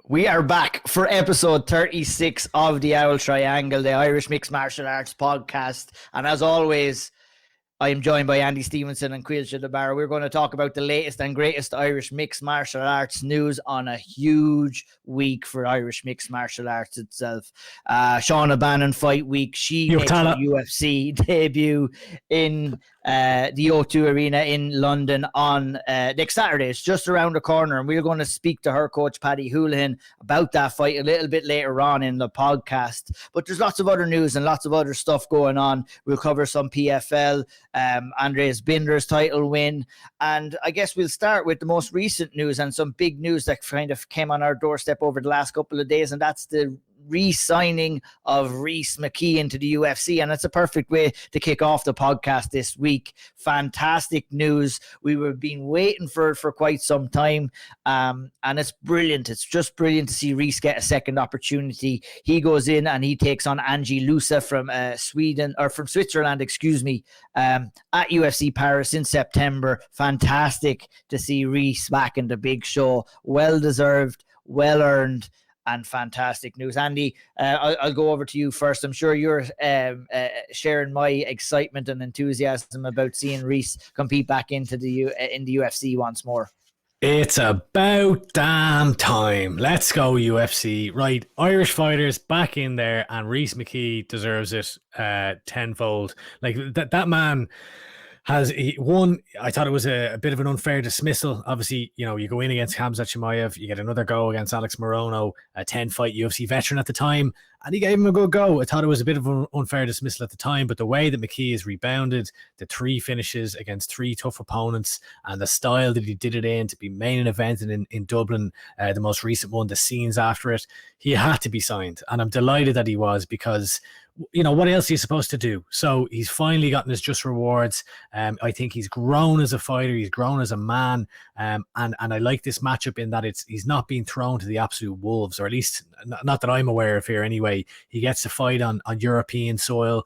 We are back for episode 36 of the Auld Triangle, the Irish Mixed Martial Arts podcast. And as always, I am joined by Andy Stevenson and Caoilte Barra. We're going to talk about the latest and greatest Irish mixed martial arts news on a huge week for Irish mixed martial arts itself. Shauna Bannon fight week. She makes her UFC debut in the O2 Arena in London on next Saturday. It's just around the corner, and we're going to speak to her coach, Paddy Holohan, about that fight a little bit later on in the podcast. But there's lots of other news and lots of other stuff going on. We'll cover some PFL, Andreas Binder's title win, and I guess we'll start with the most recent news and some big news that kind of came on our doorstep over the last couple of days, and that's the re-signing of Rhys McKee into the UFC, and it's a perfect way to kick off the podcast this week. Fantastic news. We were been waiting for it for quite some time, and it's brilliant. It's just brilliant to see Rhys get a second opportunity. He goes in and he takes on Andreeas from Switzerland, at UFC Paris in September. Fantastic to see Rhys back in the big show. Well deserved, well earned, and fantastic news. Andy, I'll go over to you first. I'm sure you're sharing my excitement and enthusiasm about seeing Rhys compete back into in the UFC once more. It's about damn time. Let's go, UFC. Right, Irish fighters back in there, and Rhys McKee deserves it tenfold. Like that man has won. I thought it was a bit of an unfair dismissal. Obviously, you know, you go in against Khamzat Chimaev, you get another go against Alex Morono, a 10-fight UFC veteran at the time, and he gave him a good go. I thought it was a bit of an unfair dismissal at the time, but the way that McKee has rebounded, the 3 finishes against 3 tough opponents, and the style that he did it in to be main event in Dublin, the most recent one, the scenes after it, he had to be signed. And I'm delighted that he was, because you know, what else are you supposed to do? So he's finally gotten his just rewards. I think he's grown as a fighter. He's grown as a man. And I like this matchup in that he's not being thrown to the absolute wolves, or at least not that I'm aware of here anyway. He gets to fight on European soil.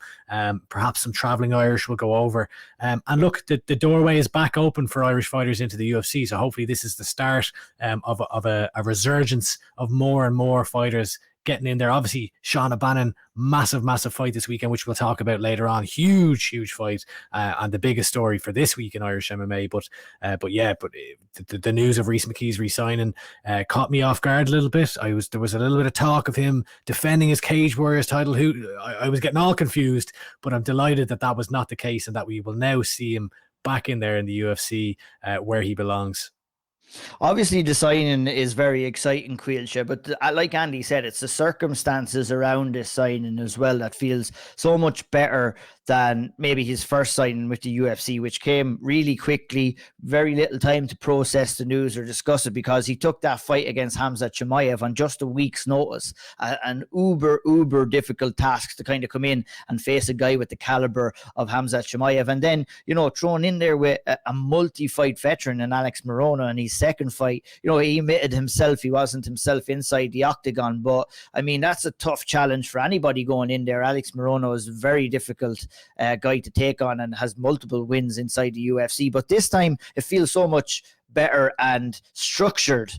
Perhaps some traveling Irish will go over. And look, the doorway is back open for Irish fighters into the UFC. So hopefully this is the start of a resurgence of more and more fighters getting in there. Obviously, Shauna Bannon, massive fight this weekend, which we'll talk about later on. Huge fight, and the biggest story for this week in Irish MMA. But the news of Rhys McKee's re-signing caught me off guard a little bit. There was a little bit of talk of him defending his Cage Warriors title. I was getting all confused, but I'm delighted that was not the case, and that we will now see him back in there in the UFC where he belongs. Obviously, the signing is very exciting, Caoilte, but like Andy said, it's the circumstances around this signing as well that feels so much better than maybe his first signing with the UFC, which came really quickly, very little time to process the news or discuss it, because he took that fight against Khamzat Chimaev on just a week's notice, an uber difficult task to kind of come in and face a guy with the caliber of Khamzat Chimaev, and then, you know, thrown in there with a multi-fight veteran in Alex Morono in his second fight. You know, he admitted himself he wasn't himself inside the octagon, but I mean, that's a tough challenge for anybody going in there. Alex Morono is a very difficult guy to take on and has multiple wins inside the UFC, but this time it feels so much better and structured.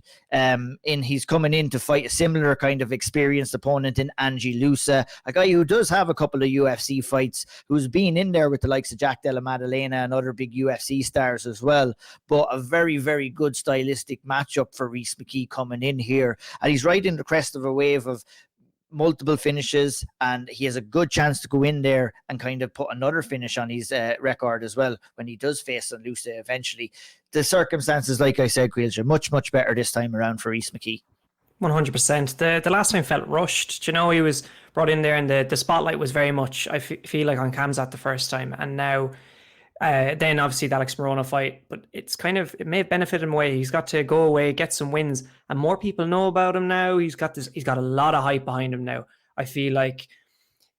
He's coming in to fight a similar kind of experienced opponent in Andreeas, a guy who does have a couple of UFC fights, who's been in there with the likes of Jack Della Maddalena and other big UFC stars as well. But a very good stylistic matchup for Rhys McKee coming in here, and he's right in the crest of a wave of multiple finishes, and he has a good chance to go in there and kind of put another finish on his record as well when he does face Lusa eventually. The circumstances, like I said, Caoilte, much better this time around for Rhys McKee. 100%. The last time felt rushed. You know, he was brought in there and the spotlight was very much, I feel like, on Khamzat the first time, and now then obviously the Alex Morono fight, but it may have benefited him away. He's got to go away, get some wins, and more people know about him now. He's got a lot of hype behind him now. I feel like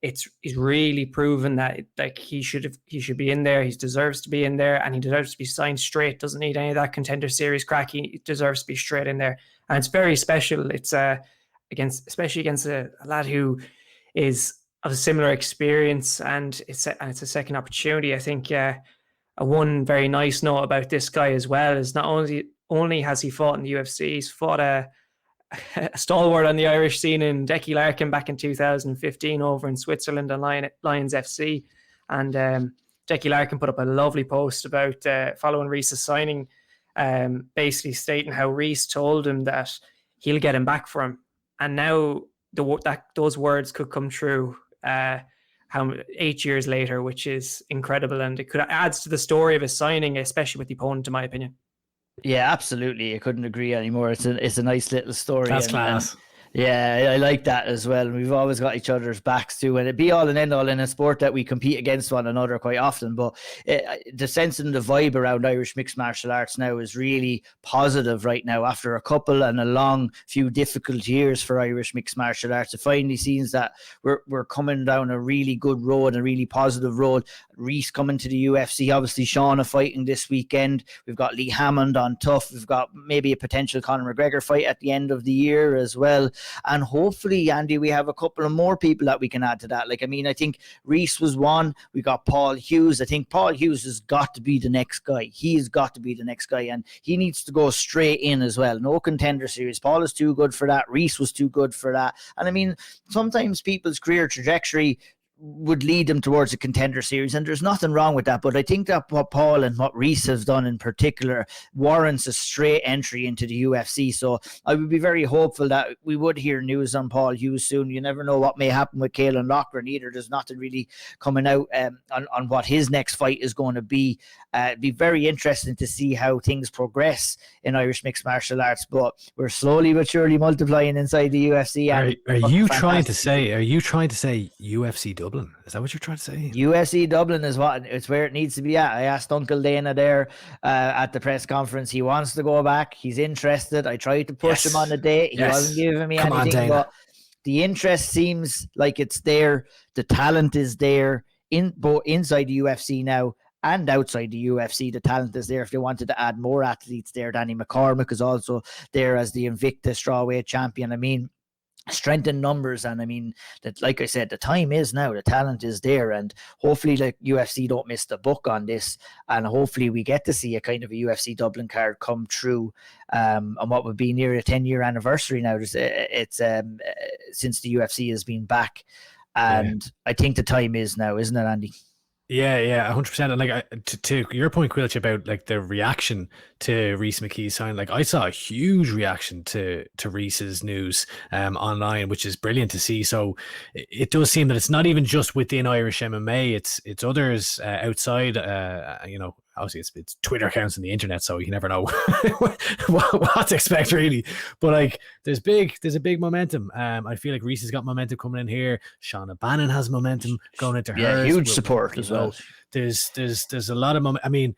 he's really proven that like he should be in there. He deserves to be in there, and he deserves to be signed straight. Doesn't need any of that contender series crack. He deserves to be straight in there, and it's very special. It's especially against a lad who is of a similar experience, and it's a second opportunity. I think a one very nice note about this guy as well is not only has he fought in the UFC, he's fought a stalwart on the Irish scene in Decky Larkin back in 2015 over in Switzerland on Lions FC. And Decky Larkin put up a lovely post about following Rhys's signing, basically stating how Rhys told him that he'll get him back for him. And now those words could come true 8 years later, which is incredible. And it adds to the story of his signing, especially with the opponent, in my opinion. Yeah, absolutely. I couldn't agree anymore. It's a nice little story. That's class. Yeah, I like that as well. And we've always got each other's backs too. And it'd be all and end all in a sport that we compete against one another quite often. But the sense and the vibe around Irish mixed martial arts now is really positive right now. After a couple and a long few difficult years for Irish mixed martial arts, it finally seems that we're coming down a really good road, a really positive road. Rhys coming to the UFC, obviously Shauna fighting this weekend. We've got Lee Hammond on Tough. We've got maybe a potential Conor McGregor fight at the end of the year as well. And hopefully, Andy, we have a couple of more people that we can add to that. Like, I mean, I think Rhys was one. We got Paul Hughes. I think Paul Hughes has got to be the next guy. He has got to be the next guy. And he needs to go straight in as well. No contender series. Paul is too good for that. Rhys was too good for that. And I mean, sometimes people's career trajectory would lead them towards a contender series, and there's nothing wrong with that. But I think that what Paul and what Rhys has done in particular warrants a straight entry into the UFC. So I would be very hopeful that we would hear news on Paul Hughes soon. You never know what may happen with Caolan Loughran either. There's nothing really coming out on what his next fight is going to be. It'd be very interesting to see how things progress in Irish mixed martial arts, but we're slowly but surely multiplying inside the UFC. Are you trying to say UFC Dublin? Is that what you're trying to say? UFC Dublin is it's where it needs to be at. I asked Uncle Dana there at the press conference. He wants to go back. He's interested. I tried to push him on the date. He wasn't giving me anything. But the interest seems like it's there. The talent is there in both inside the UFC now and outside the UFC. The talent is there. If they wanted to add more athletes there, Danny McCormick is also there as the Invicta strawweight champion. I mean, strength in numbers, and I mean that, like I said, the time is now. The talent is there, and hopefully, like, UFC don't miss the book on this, and hopefully we get to see a kind of a UFC Dublin card come true on what would be near a 10-year anniversary now. It's since the UFC has been back, and I think the time is now, isn't it, Andy? Yeah, 100%. And like to your point, Caoilte, about like the reaction to Rhys McKee's sign, like I saw a huge reaction to Rhys's news online, which is brilliant to see. So it does seem that it's not even just within Irish MMA; it's others outside. Obviously it's Twitter accounts and the internet, so you never know what to expect really. But like there's a big momentum. I feel like Rhys has got momentum coming in here. Shauna Bannon has momentum going into her. Yeah, huge support as well. There's a lot of momentum. I mean,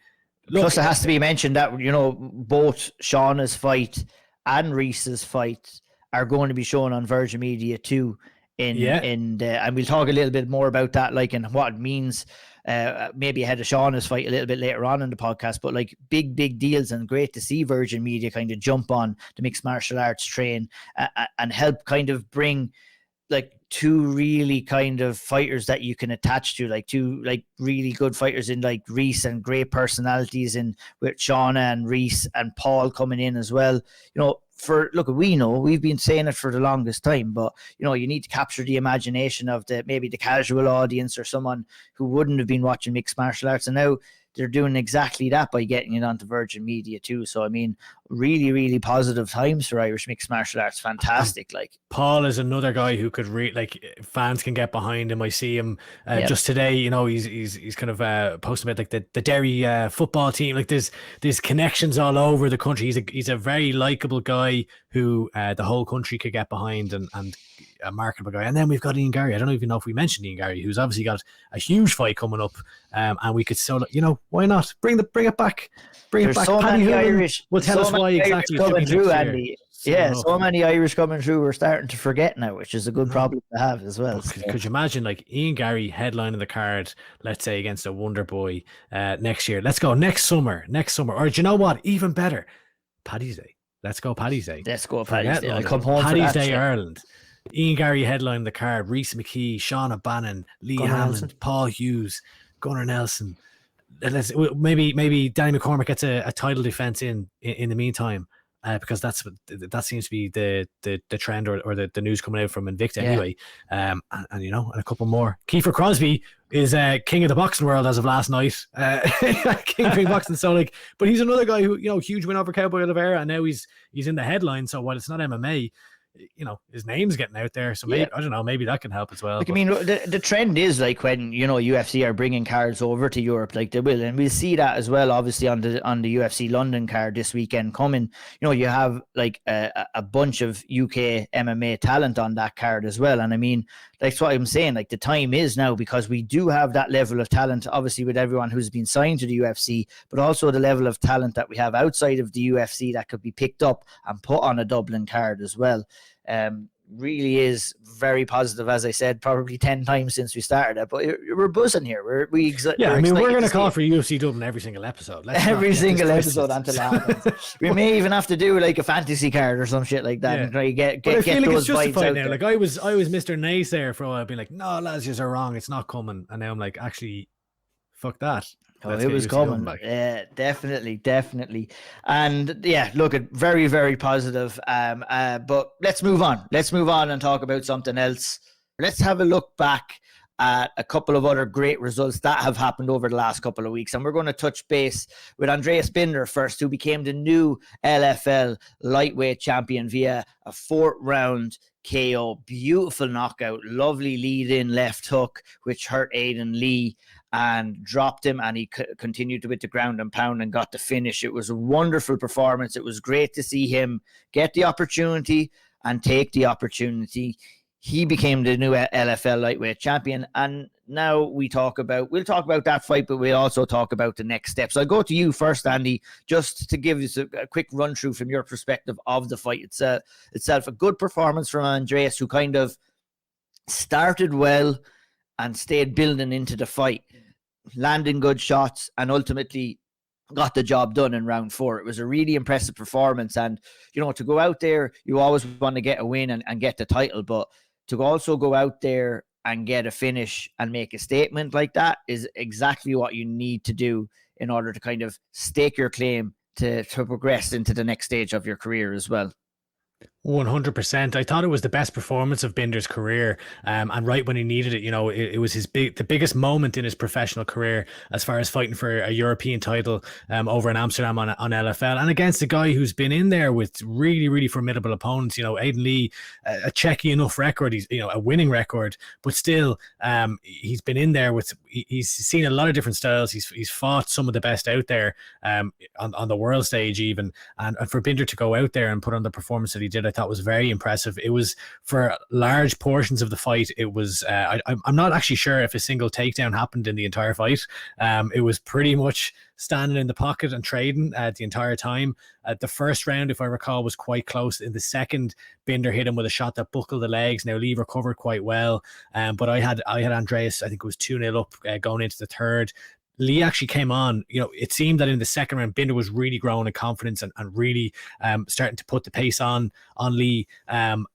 look, plus it has to be mentioned that, you know, both Shauna's fight and Rhys's fight are going to be shown on Virgin Media too. And we'll talk a little bit more about that, like, and what it means. Maybe ahead of Shauna's fight a little bit later on in the podcast, but like big deals, and great to see Virgin Media kind of jump on the mixed martial arts train and help kind of bring like two really kind of fighters that you can attach to, like two like really good fighters in like Rhys, and great personalities in with Shauna and Rhys and Paul coming in as well. You know, we know we've been saying it for the longest time, but you know, you need to capture the imagination of maybe the casual audience or someone who wouldn't have been watching mixed martial arts, and now they're doing exactly that by getting it onto Virgin Media too. So I mean, really positive times for Irish mixed martial arts. Fantastic. Like, Paul is another guy who could fans can get behind him. I see him just today, you know, he's kind of posting about like the Derry football team. Like there's connections all over the country. He's a very likable guy who the whole country could get behind, and a marketable guy. And then we've got Ian Garry. I don't even know if we mentioned Ian Garry, who's obviously got a huge fight coming up, and we could why not bring it back? There's it back. So Paddy many Holohan Irish will tell us why exactly coming through, Andy. So many Irish coming through. We're starting to forget now, which is a good problem to have as well. Could you imagine like Ian Garry headlining the card, let's say against a Wonder Boy next year? Let's go next summer. Or do you know what? Even better, Paddy's Day. Let's go Paddy's Day. I'll come home Paddy's for that Day, Ireland. Ian Garry headlining the card. Rhys McKee, Shauna Bannon, Lee Hammond, Paul Hughes, Gunnar Nelson. Maybe Danny McCormick gets a title defense in the meantime, because that seems to be the trend or the news coming out from Invicta anyway. And you know, and a couple more. Kiefer Crosby is king of the boxing world as of last night. King of boxing, so like, but he's another guy who, you know, huge win over Cowboy Oliveira, and now he's in the headline. So while it's not MMA, you know, his name's getting out there, so maybe I don't know, maybe that can help as well. Like, I mean, the trend is like when, you know, UFC are bringing cards over to Europe, like they will, and we'll see that as well. Obviously, on the UFC London card this weekend coming, you know, you have like a bunch of UK MMA talent on that card as well. And I mean, that's what I'm saying. Like, the time is now, because we do have that level of talent, obviously, with everyone who's been signed to the UFC, but also the level of talent that we have outside of the UFC that could be picked up and put on a Dublin card as well. Really is very positive, as I said, probably 10 times since we started it, but we're buzzing here. We're going to call for UFC Dublin every single episode. Every single episode until that happens. We may even have to do like a fantasy card or some shit like that, and try to get I feel like those it's vibes justified out now. there. Like, I was Mr. Naysayer for a while, being like, no, lads, you're wrong, it's not coming, and now I'm like, actually, fuck that. Oh, it was coming. Yeah, definitely. And yeah, look, very, very positive. But let's move on. Let's move on and talk about something else. Let's have a look back at a couple of other great results that have happened over the last couple of weeks. And we're going to touch base with Andreas Binder first, who became the new LFL lightweight champion via a 4th round KO. Beautiful knockout, lovely lead in left hook, which hurt Aidan Lee and dropped him, and he continued to hit the ground and pound and got the finish. It was a wonderful performance. It was great to see him get the opportunity and take the opportunity. He became the new LFL lightweight champion, and now we'll talk about that fight, but we'll also talk about the next steps. I'll go to you first, Andy, just to give us a quick run through from your perspective of the fight itself. A good performance from Andreas, who kind of started well and stayed building into the fight, landing good shots, and ultimately got the job done in round 4. It was a really impressive performance, and you know, to go out there, you always want to get a win and get the title, but to also go out there and get a finish and make a statement like that is exactly what you need to do in order to kind of stake your claim to progress into the next stage of your career as well. 100%. I thought it was the best performance of Binder's career, and right when he needed it. You know, it was the biggest moment in his professional career as far as fighting for a European title over in Amsterdam on LFL, and against a guy who's been in there with really, really formidable opponents. You know, Aidan Lee, a checky enough record, he's, you know, a winning record, but still, he's been in there with, he's seen a lot of different styles. He's fought some of the best out there on the world stage even, and for Binder to go out there and put on the performance that he did, I thought was very impressive. It was, for large portions of the fight, it was I'm not actually sure if a single takedown happened in the entire fight. It was pretty much standing in the pocket and trading the entire time. The first round, if I recall, was quite close. In the second, Binder hit him with a shot that buckled the legs. Now Lee recovered quite well, but I had Andreas, I think it was 2-0 up going into the third. Lee actually came on. You know, it seemed that in the second round, Binder was really growing in confidence and really starting to put the pace on Lee. And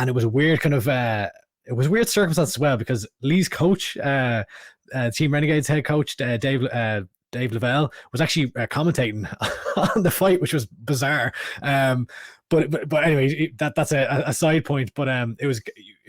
it was a weird kind of it was weird circumstance as well, because Lee's coach, Team Renegades head coach Dave Lavelle, was actually commentating on the fight, which was bizarre. But anyway, that's a side point. But it was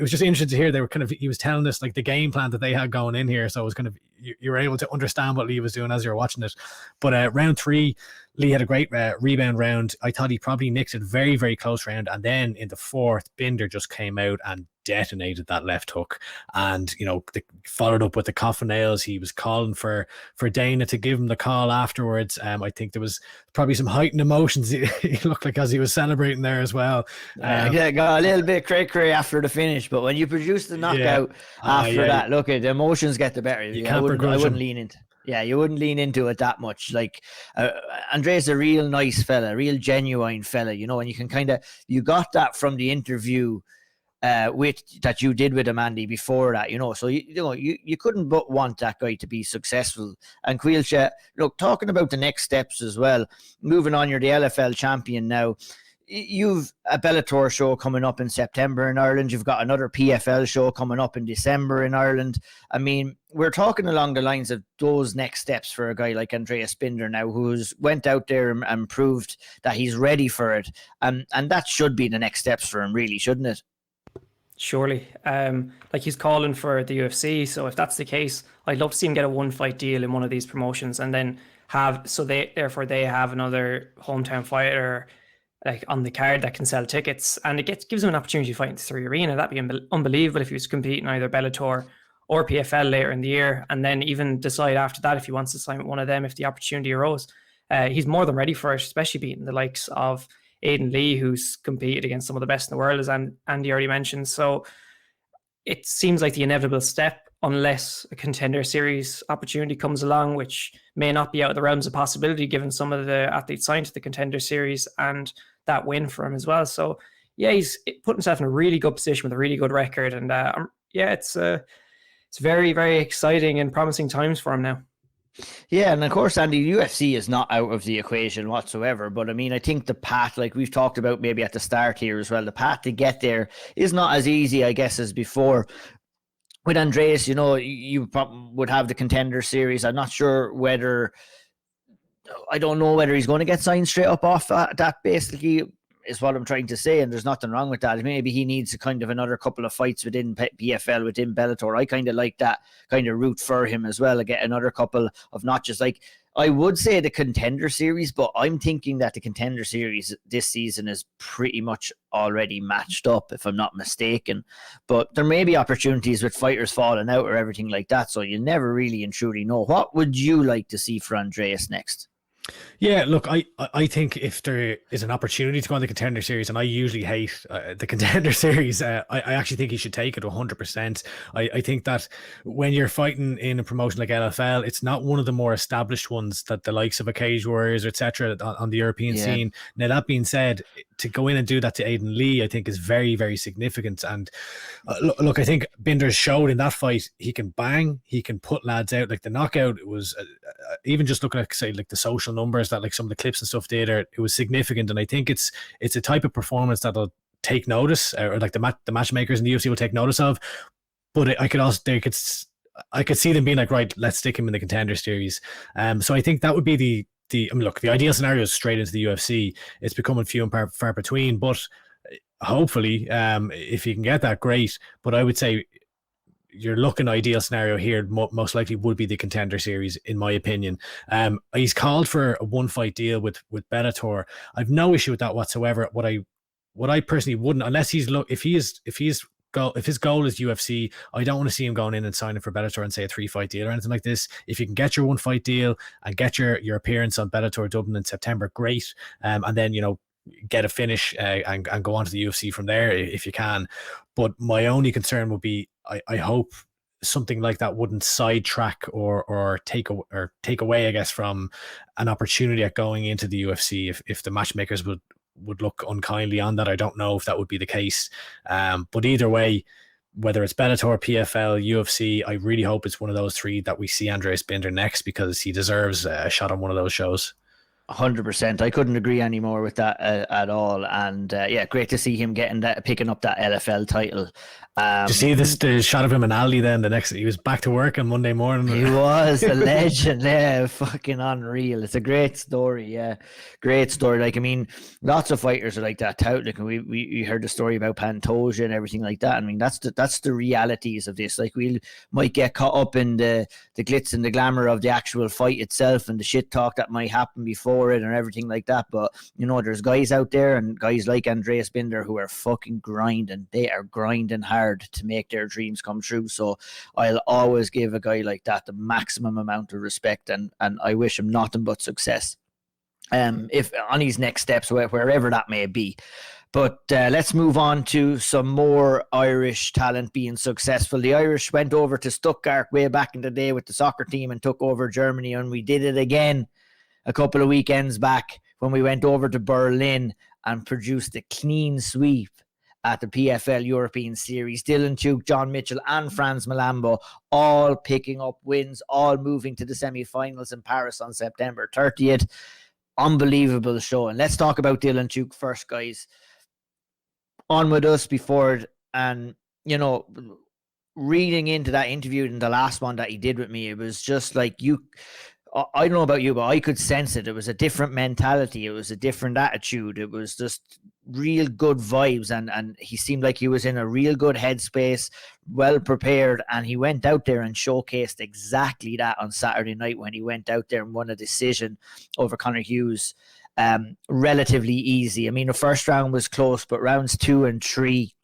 just interesting to hear. They were kind of, he was telling us like the game plan that they had going in here, so it was kind of, you were able to understand what Lee was doing as you were watching it. But round 3, Lee had a great rebound round. I thought he probably nicked it very, very close round, and then in the 4th, Binder just came out and detonated that left hook, and you know, followed up with the coffin nails. He was calling for Dana to give him the call afterwards. I think there was probably some heightened emotions. He looked like as he was celebrating there as well. Yeah, got a little bit cray after the finish, but when you produce the knockout after that, look, the emotions get the better. I wouldn't lean into. Yeah, you wouldn't lean into it that much. Like, Andreas, a real nice fella, real genuine fella, you know, and you can kind of, you got that from the interview that you did with him, Andy, before that, you know. So you couldn't but want that guy to be successful. And Caoilte, look, talking about the next steps as well, moving on, you're the LFL champion now. you've a Bellator show coming up in September in Ireland. You've got another PFL show coming up in December in Ireland. I mean, we're talking along the lines of those next steps for a guy like Andreas Binder now, who's went out there and proved that he's ready for it. And that should be the next steps for him, really, shouldn't it? Surely. Like, he's calling for the UFC. So if that's the case, I'd love to see him get a 1-fight deal in one of these promotions, and then they have another hometown fighter like on the card that can sell tickets, and it gives him an opportunity to fight in the 3 Arena. That'd be unbelievable if he was competing either Bellator or PFL later in the year, and then even decide after that if he wants to sign with one of them if the opportunity arose. He's more than ready for it, especially beating the likes of Aidan Lee, who's competed against some of the best in the world, as Andy already mentioned. So it seems like the inevitable step, unless a Contender Series opportunity comes along, which may not be out of the realms of possibility given some of the athletes signed to the Contender Series and that win for him as well. So yeah, he's put himself in a really good position with a really good record, and it's very, very exciting and promising times for him now. Yeah, and of course, Andy, UFC is not out of the equation whatsoever. But I mean, I think the path, like we've talked about maybe at the start here as well, the path to get there is not as easy, I guess, as before. With Andreas, you would have the Contender Series. I'm not sure I don't know whether he's going to get signed straight up off that basically is what I'm trying to say, and there's nothing wrong with that. Maybe he needs a kind of another couple of fights within PFL, within Bellator. I kind of like that kind of route for him as well, to get another couple of notches. Like, I would say the Contender Series, but I'm thinking that the Contender Series this season is pretty much already matched up, if I'm not mistaken. But there may be opportunities with fighters falling out or everything like that, so you never really and truly know. What would you like to see for Andreas next? Yeah, look, I think if there is an opportunity to go on the Contender Series, and I usually hate the Contender Series, I actually think he should take it 100%. I think that when you're fighting in a promotion like LFL, it's not one of the more established ones that the likes of a Cage Warriors, etc., on the European scene. Now, that being said, to go in and do that to Aidan Lee, I think is very, very significant. And look, I think Binder showed in that fight he can bang, he can put lads out. Like the knockout, it was even just looking at, say, like the social numbers that like some of the clips and stuff did, it was significant. And I think it's a type of performance that'll take notice, or like the matchmakers in the UFC will take notice of. But I could see them being like, right, let's stick him in the Contender Series. So I think that would be I mean, look, the ideal scenario is straight into the UFC. It's becoming few and far between, but hopefully, if you can get that, great. But I would say you're looking ideal scenario here most likely would be the Contender Series, in my opinion. He's called for a 1-fight deal with Bellator. I've no issue with that whatsoever. What I personally wouldn't, unless if his goal is UFC, I don't want to see him going in and signing for Bellator and say a 3-fight deal or anything like this. If you can get your 1-fight deal and get your appearance on Bellator Dublin in September, great. And then, get a finish and go on to the UFC from there if you can. But my only concern would be, I hope something like that wouldn't sidetrack or take away, I guess, from an opportunity at going into the UFC. If the matchmakers would look unkindly on that, I don't know if that would be the case. But either way, whether it's Bellator, PFL, UFC, I really hope it's one of those 3 that we see Andreas Binder next, because he deserves a shot on one of those shows. 100%. I couldn't agree anymore with that at all. And great to see him picking up that LFL title. Did you see the shot of him in Ali then? He was back to work on Monday morning. He was a legend. Yeah, fucking unreal. It's a great story. Yeah, great story. Like, I mean, lots of fighters are like that. Like, we heard the story about Pantoja and everything like that. I mean, that's the realities of this. Like, we might get caught up in the glitz and the glamour of the actual fight itself and the shit talk that might happen before it and everything like that. But there's guys out there, and guys like Andreas Binder, who are fucking grinding. They are grinding hard to make their dreams come true. So I'll always give a guy like that the maximum amount of respect, and I wish him nothing but success. If on his next steps, wherever that may be. But let's move on to some more Irish talent being successful. The Irish went over to Stuttgart way back in the day with the soccer team and took over Germany, and we did it again a couple of weekends back when we went over to Berlin and produced a clean sweep at the PFL European Series. Dylan Tuke, John Mitchell and Frans Mlambo all picking up wins, all moving to the semi-finals in Paris on September 30th. unbelievable show. And let's talk about Dylan Tuke first, guys. On with us before, and reading into that interview in the last one that he did with me, it was just like I don't know about you, but I could sense it. It was a different mentality. It was a different attitude. It was just real good vibes. And he seemed like he was in a real good headspace, well prepared. And he went out there and showcased exactly that on Saturday night when he went out there and won a decision over Conor Hughes. Relatively easy. I mean, the first round was close, but rounds 2 and 3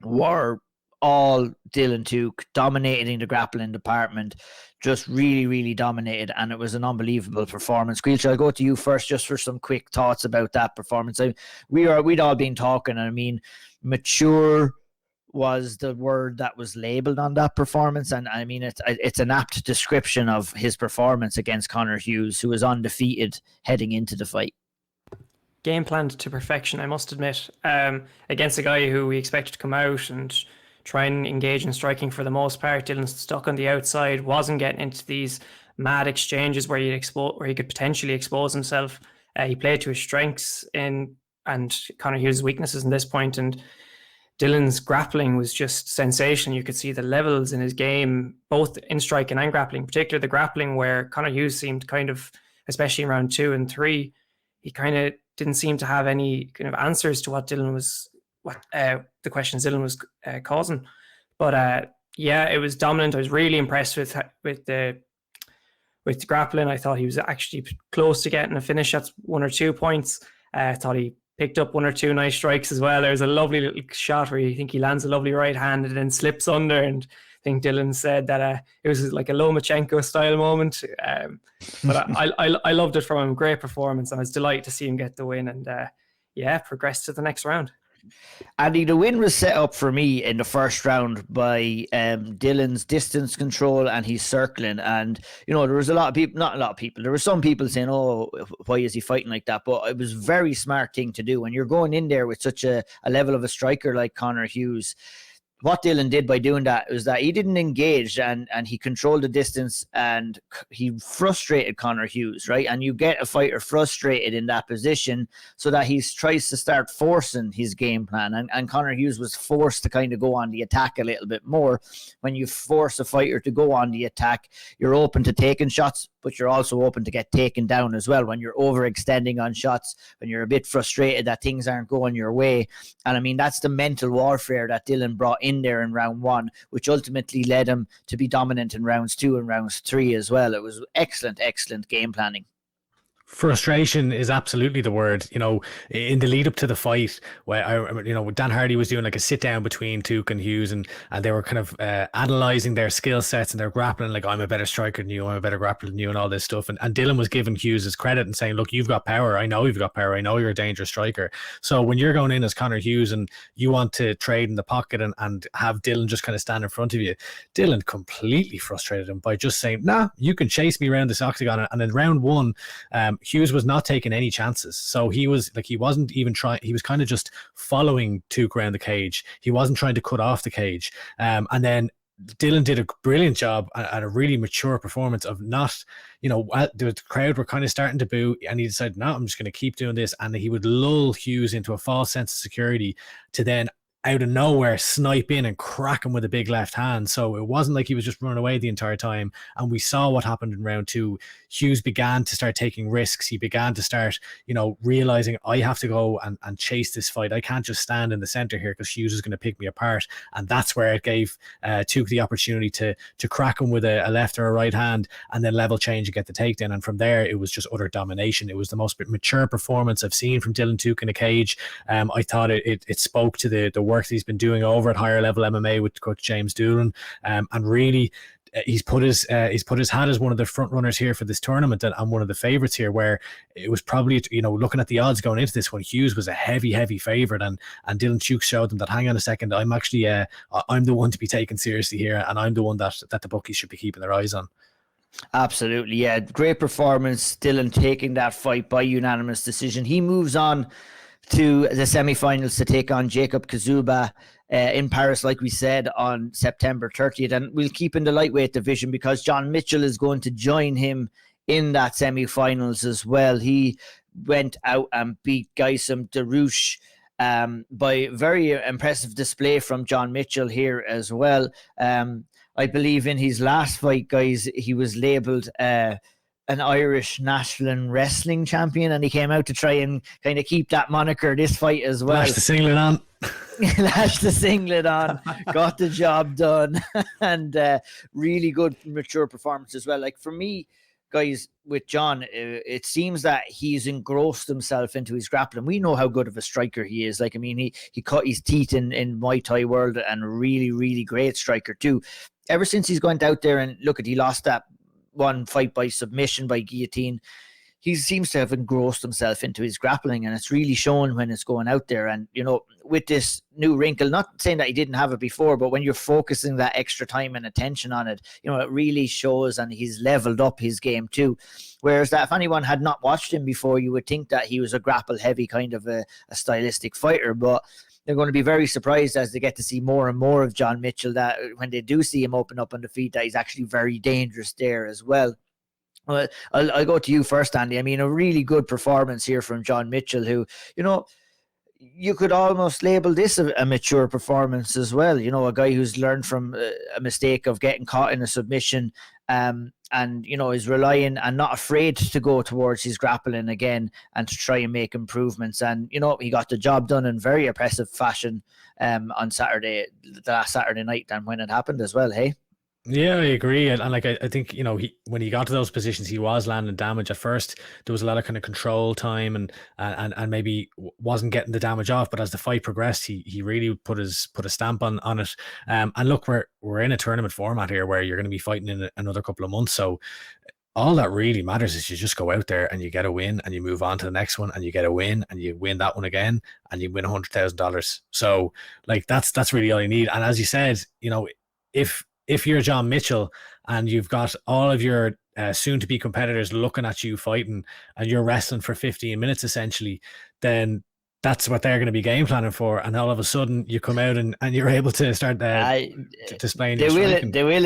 were all Dylan Tuke, dominating the grappling department, just really, really dominated, and it was an unbelievable performance. Caoilte, I'll go to you first just for some quick thoughts about that performance. We'd all been talking, and I mean, mature was the word that was labeled on that performance, and I mean, it's an apt description of his performance against Conor Hughes, who was undefeated heading into the fight. Game planned to perfection, I must admit, against a guy who we expected to come out and try and engage in striking for the most part. Dylan stuck on the outside, wasn't getting into these mad exchanges where he could potentially expose himself. He played to his strengths and Conor Hughes' weaknesses in this point, and Dylan's grappling was just sensational. You could see the levels in his game, both in striking and grappling, particularly the grappling, where Conor Hughes seemed kind of, especially in round 2 and 3, he kind of didn't seem to have any kind of answers to what the questions Dylan was causing. But yeah, it was dominant. I was really impressed with the grappling. I thought he was actually close to getting a finish at 1 or 2 points. I thought he picked up 1 or 2 nice strikes as well. There's a lovely little shot where you think he lands a lovely right hand and then slips under, and I think Dylan said that it was like a Lomachenko style moment. But I loved it from him. Great performance, and I was delighted to see him get the win and progress to the next round. Andy, the win was set up for me in the first round by Dylan's distance control and his circling. And, there was not a lot of people. There were some people saying, oh, why is he fighting like that? But it was a very smart thing to do. When you're going in there with such a level of a striker like Conor Hughes, what Dylan did by doing that was that he didn't engage and he controlled the distance and he frustrated Conor Hughes, right? And you get a fighter frustrated in that position so that he tries to start forcing his game plan. And Conor Hughes was forced to kind of go on the attack a little bit more. When you force a fighter to go on the attack, you're open to taking shots, but you're also open to get taken down as well. When you're overextending on shots, when you're a bit frustrated that things aren't going your way. And I mean, that's the mental warfare that Dylan brought in there in round 1, which ultimately led him to be dominant in rounds 2 and rounds 3 as well. It was excellent game planning. Frustration is absolutely the word. In the lead up to the fight, where Dan Hardy was doing like a sit down between Tuke and Hughes, and they were kind of analysing their skill sets and their grappling. Like, I'm a better striker than you, I'm a better grappler than you, and all this stuff. And Dylan was giving Hughes his credit and saying, look, you've got power. I know you've got power. I know you're a dangerous striker. So when you're going in as Conor Hughes and you want to trade in the pocket and have Dylan just kind of stand in front of you, Dylan completely frustrated him by just saying, nah, you can chase me around this octagon. And in round 1, Hughes was not taking any chances. So he wasn't even trying. He was kind of just following Tuke around the cage. He wasn't trying to cut off the cage. And then Dylan did a brilliant job and a really mature performance of not, the crowd were kind of starting to boo, and he decided, no, I'm just going to keep doing this. And he would lull Hughes into a false sense of security to then out of nowhere snipe in and crack him with a big left hand. So it wasn't like he was just running away the entire time. And we saw what happened in round 2. Hughes began to start taking risks. He began to start, realizing, I have to go and chase this fight. I can't just stand in the center here because Hughes is going to pick me apart. And that's where it gave Tuke the opportunity to crack him with a left or a right hand and then level change and get the takedown. And from there, it was just utter domination. It was the most mature performance I've seen from Dylan Tuke in a cage. I thought it spoke to the work he's been doing over at higher level MMA with Coach James Doolan, and really he's put his hat as one of the front runners here for this tournament and one of the favorites here, where it was probably, looking at the odds going into this one, Hughes was a heavy favorite, and Dylan Tuke showed them that, hang on a second, I'm actually I'm the one to be taken seriously here, and I'm the one that the bookies should be keeping their eyes on. Absolutely, yeah, great performance. Dylan taking that fight by unanimous decision. He moves on to the semi-finals to take on Jacob Kazuba in Paris, like we said, on September 30th. And we'll keep in the lightweight division because John Mitchell is going to join him in that semi-finals as well. He went out and beat Gaisam Darush by very impressive display from John Mitchell here as well. I believe in his last fight, guys, he was labelled an Irish national wrestling champion, and he came out to try and kind of keep that moniker this fight as well. Lash the singlet on. Lashed the singlet on, got the job done, and really good mature performance as well. Like for me, guys, with John, it seems that he's engrossed himself into his grappling. We know how good of a striker he is. Like, I mean, he cut his teeth in Muay Thai world, and really, really great striker too. Ever since he's gone out there and he lost that one fight by submission, by guillotine, he seems to have engrossed himself into his grappling, and it's really shown when it's going out there. And, with this new wrinkle, not saying that he didn't have it before, but when you're focusing that extra time and attention on it, it really shows, and he's leveled up his game too. Whereas that if anyone had not watched him before, you would think that he was a grapple heavy kind of a stylistic fighter, but they're going to be very surprised as they get to see more and more of John Mitchell, that when they do see him open up on the feet, that he's actually very dangerous there as well. Well, I'll go to you first, Andy. I mean, a really good performance here from John Mitchell, who, you could almost label this a mature performance as well. A guy who's learned from a mistake of getting caught in a submission, and, is relying and not afraid to go towards his grappling again and to try and make improvements. And, he got the job done in very impressive fashion on Saturday, the last Saturday night, and when it happened as well, hey? Yeah, I agree. And like, I think, when he got to those positions, he was landing damage. At first, there was a lot of kind of control time and maybe wasn't getting the damage off. But as the fight progressed, he really put a stamp on it. And look, we're in a tournament format here where you're going to be fighting in another couple of months. So all that really matters is you just go out there and you get a win and you move on to the next one and you get a win and you win that one again and you win $100,000. So like, that's really all you need. And as you said, if you're John Mitchell and you've got all of your soon-to-be competitors looking at you fighting and you're wrestling for 15 minutes essentially, then that's what they're going to be game planning for. And all of a sudden you come out and you're able to start displaying your striking. They will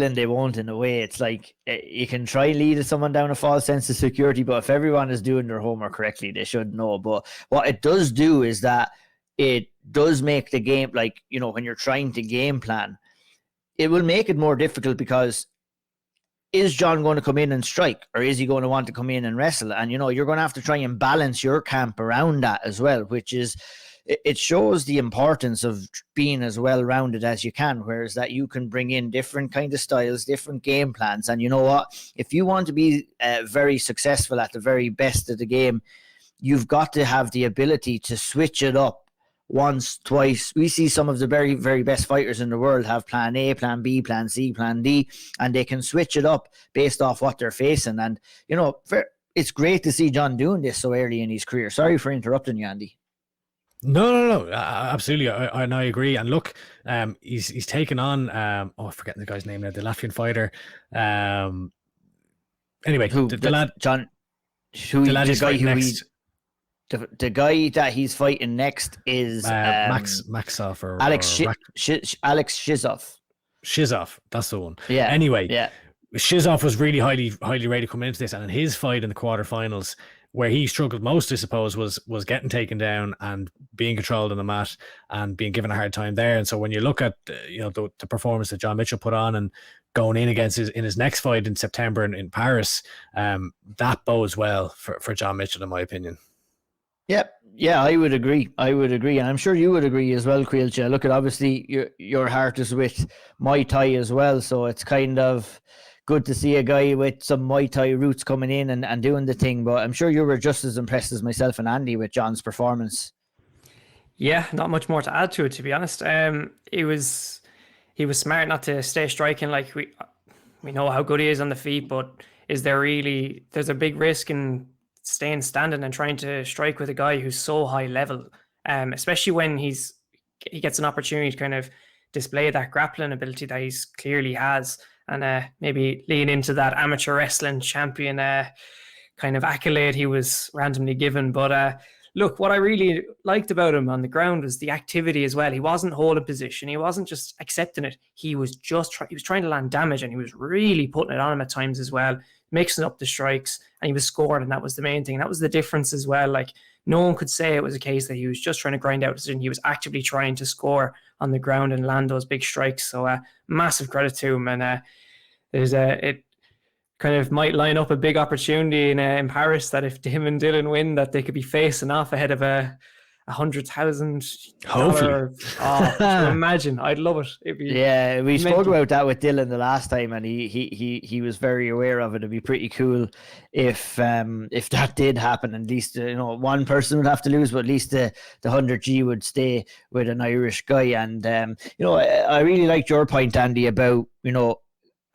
and they won't in a way. It's like you can try and lead someone down a false sense of security, but if everyone is doing their homework correctly, they should know. But what it does do is that it does make the game, like, when you're trying to game plan, it will make it more difficult, because is John going to come in and strike, or is he going to want to come in and wrestle? And, you're going to have to try and balance your camp around that as well, which is, it shows the importance of being as well-rounded as you can, whereas that you can bring in different kind of styles, different game plans. And you know what? If you want to be very successful at the very best of the game, you've got to have the ability to switch it up once, twice. We see some of the very, very best fighters in the world have plan A, plan B, plan C, plan D, and they can switch it up based off what they're facing. And, it's great to see John doing this so early in his career. Sorry for interrupting you, Andy. No, absolutely. I agree. And look, he's taken on, I'm forgetting the guy's name now, the Latvian fighter. Anyway, the lad, John, the lad is fighting next. The guy that he's fighting next is Maxov or Alex Shizov. Shizov, that's the one. Yeah. Anyway, yeah. Shizov was really highly rated coming into this, and in his fight in the quarterfinals, where he struggled most, I suppose, was getting taken down and being controlled on the mat and being given a hard time there. And so when you look at the performance that John Mitchell put on and going in against his next fight in September in Paris, that bodes well for John Mitchell, in my opinion. Yeah, I would agree. And I'm sure you would agree as well, Caoilte. Look, at obviously your heart is with Muay Thai as well, so it's kind of good to see a guy with some Muay Thai roots coming in and doing the thing. But I'm sure you were just as impressed as myself and Andy with John's performance. Yeah, not much more to add to it, to be honest. He was smart not to stay striking. Like we know how good he is on the feet, but there's a big risk in staying standing and trying to strike with a guy who's so high level, especially when he gets an opportunity to kind of display that grappling ability that he's clearly has, and maybe lean into that amateur wrestling champion kind of accolade he was randomly given. But look, what I really liked about him on the ground was the activity as well. He wasn't holding position. He wasn't just accepting it. He was just he was trying to land damage, and he was really putting it on him at times as well, mixing up the strikes, and he was scoring, and that was the main thing. That was the difference as well. Like, no one could say it was a case that he was just trying to grind out a decision. He was actively trying to score on the ground and land those big strikes. So massive credit to him. And it kind of might line up a big opportunity in Paris, that if him and Dylan win, that they could be facing off ahead of $100,000. Hopefully. Oh, imagine. I'd love it. We spoke about that with Dylan the last time, and he was very aware of it. It'd be pretty cool if that did happen. At least one person would have to lose, but at least the 100G would stay with an Irish guy. And I really liked your point, Andy, about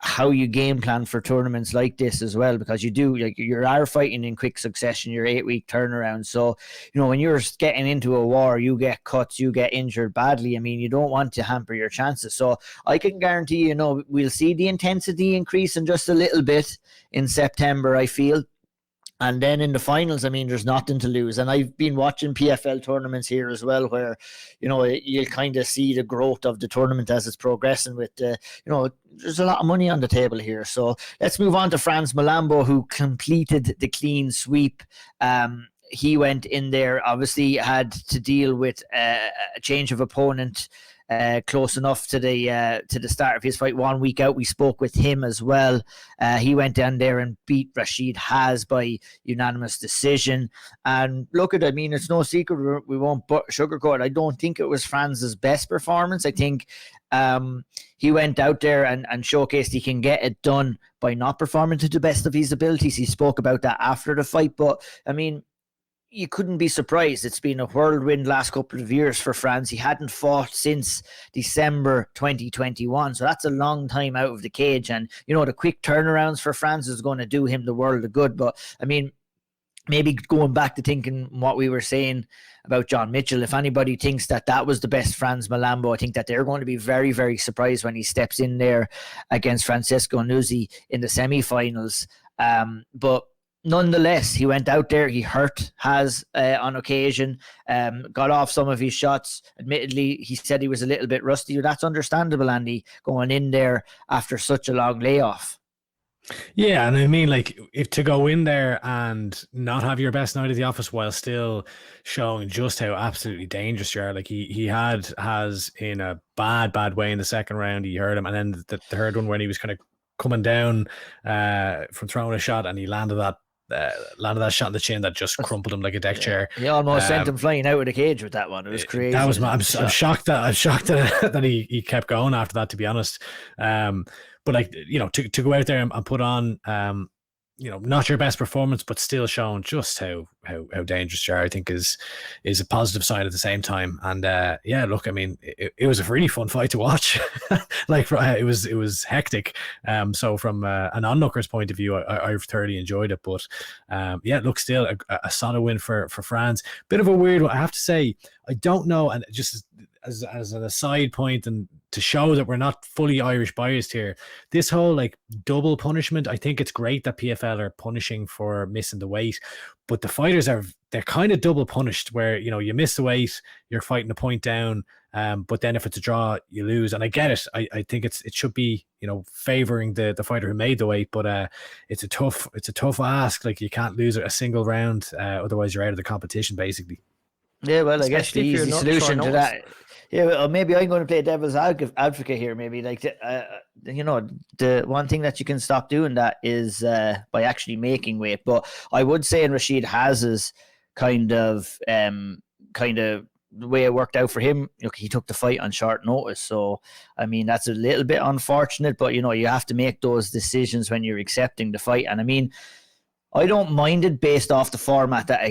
how you game plan for tournaments like this as well, because you are fighting in quick succession, your 8-week turnaround. So, when you're getting into a war, you get cuts, you get injured badly. I mean, you don't want to hamper your chances. So I can guarantee, we'll see the intensity increase in just a little bit in September, I feel. And then in the finals, I mean, there's nothing to lose. And I've been watching PFL tournaments here as well, where, you'll kind of see the growth of the tournament as it's progressing with, there's a lot of money on the table here. So let's move on to Frans Mlambo, who completed the clean sweep. He went in there, obviously had to deal with a change of opponent close enough to the start of his fight 1 week out. We spoke with him as well. He went down there and beat Rashid Haas by unanimous decision. And look at it, I mean, it's no secret, we won't sugarcoat it. I don't think it was Franz's best performance. I think he went out there and showcased he can get it done by not performing to the best of his abilities. He spoke about that after the fight, but I mean, you couldn't be surprised. It's been a whirlwind last couple of years for Frans. He hadn't fought since December 2021. So that's a long time out of the cage. And, the quick turnarounds for Frans is going to do him the world of good. But, I mean, maybe going back to thinking what we were saying about John Mitchell, if anybody thinks that was the best Frans Mlambo, I think that they're going to be very, very surprised when he steps in there against Francesco Nuzzi in the semifinals. But nonetheless, he went out there, he hurt Haas on occasion, got off some of his shots. Admittedly, he said he was a little bit rusty, but that's understandable, Andy, going in there after such a long layoff. Yeah, and I mean, like, if to go in there and not have your best night at the office while still showing just how absolutely dangerous you are. Like, he had Haas in a bad way in the second round. He hurt him, and then the third one when he was kind of coming down from throwing a shot, and he landed that shot in the chin that just crumpled him like a deck chair. He almost sent him flying out of the cage with that one. It was crazy. That was I'm shocked that he kept going after that, to be honest. But like, to go out there and put on not your best performance, but still showing just how dangerous you are, I think is a positive sign at the same time. And look, I mean, it was a really fun fight to watch. Like, it was hectic. So from an onlooker's point of view, I've thoroughly enjoyed it. But look, still a solid win for Frans. Bit of a weird one, I have to say. I don't know, and just as an aside point, and to show that we're not fully Irish biased here, this whole like double punishment, I think it's great that PFL are punishing for missing the weight, but the fighters they're kind of double punished, where you miss the weight, you're fighting a point down, but then if it's a draw, you lose. And I get it. I think it should be favoring the fighter who made the weight, but it's a tough ask. Like, you can't lose a single round, otherwise you're out of the competition basically. Yeah, well, I guess the easy solution to that. Yeah, well, maybe I'm going to play devil's advocate here. Maybe like the one thing that you can stop doing that is by actually making weight. But I would say in Rashid Haas's kind of the way it worked out for him, he took the fight on short notice. So I mean, that's a little bit unfortunate. But you have to make those decisions when you're accepting the fight. And I mean, I don't mind it based off the format that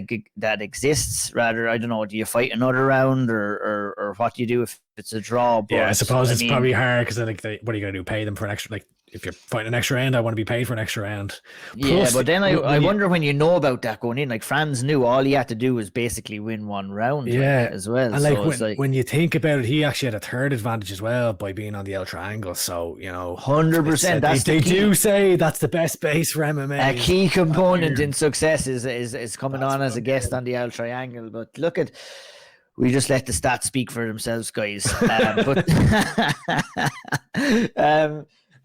exists. Rather, I don't know, do you fight another round or what do you do if it's a draw? But, I suppose it's probably hard because what are you going to do? Pay them for an extra, like, if you're fighting an extra round, I want to be paid for an extra round. Plus, but then I wonder when you know about that going in, like Frans knew all he had to do was basically win one round as well. And when you think about it, he actually had a third advantage as well by being on the Auld Triangle. So, 100%. They do say that's the best base for MMA. A key component in success is coming on as a guest on the Auld Triangle. But look at... We just let the stats speak for themselves, guys.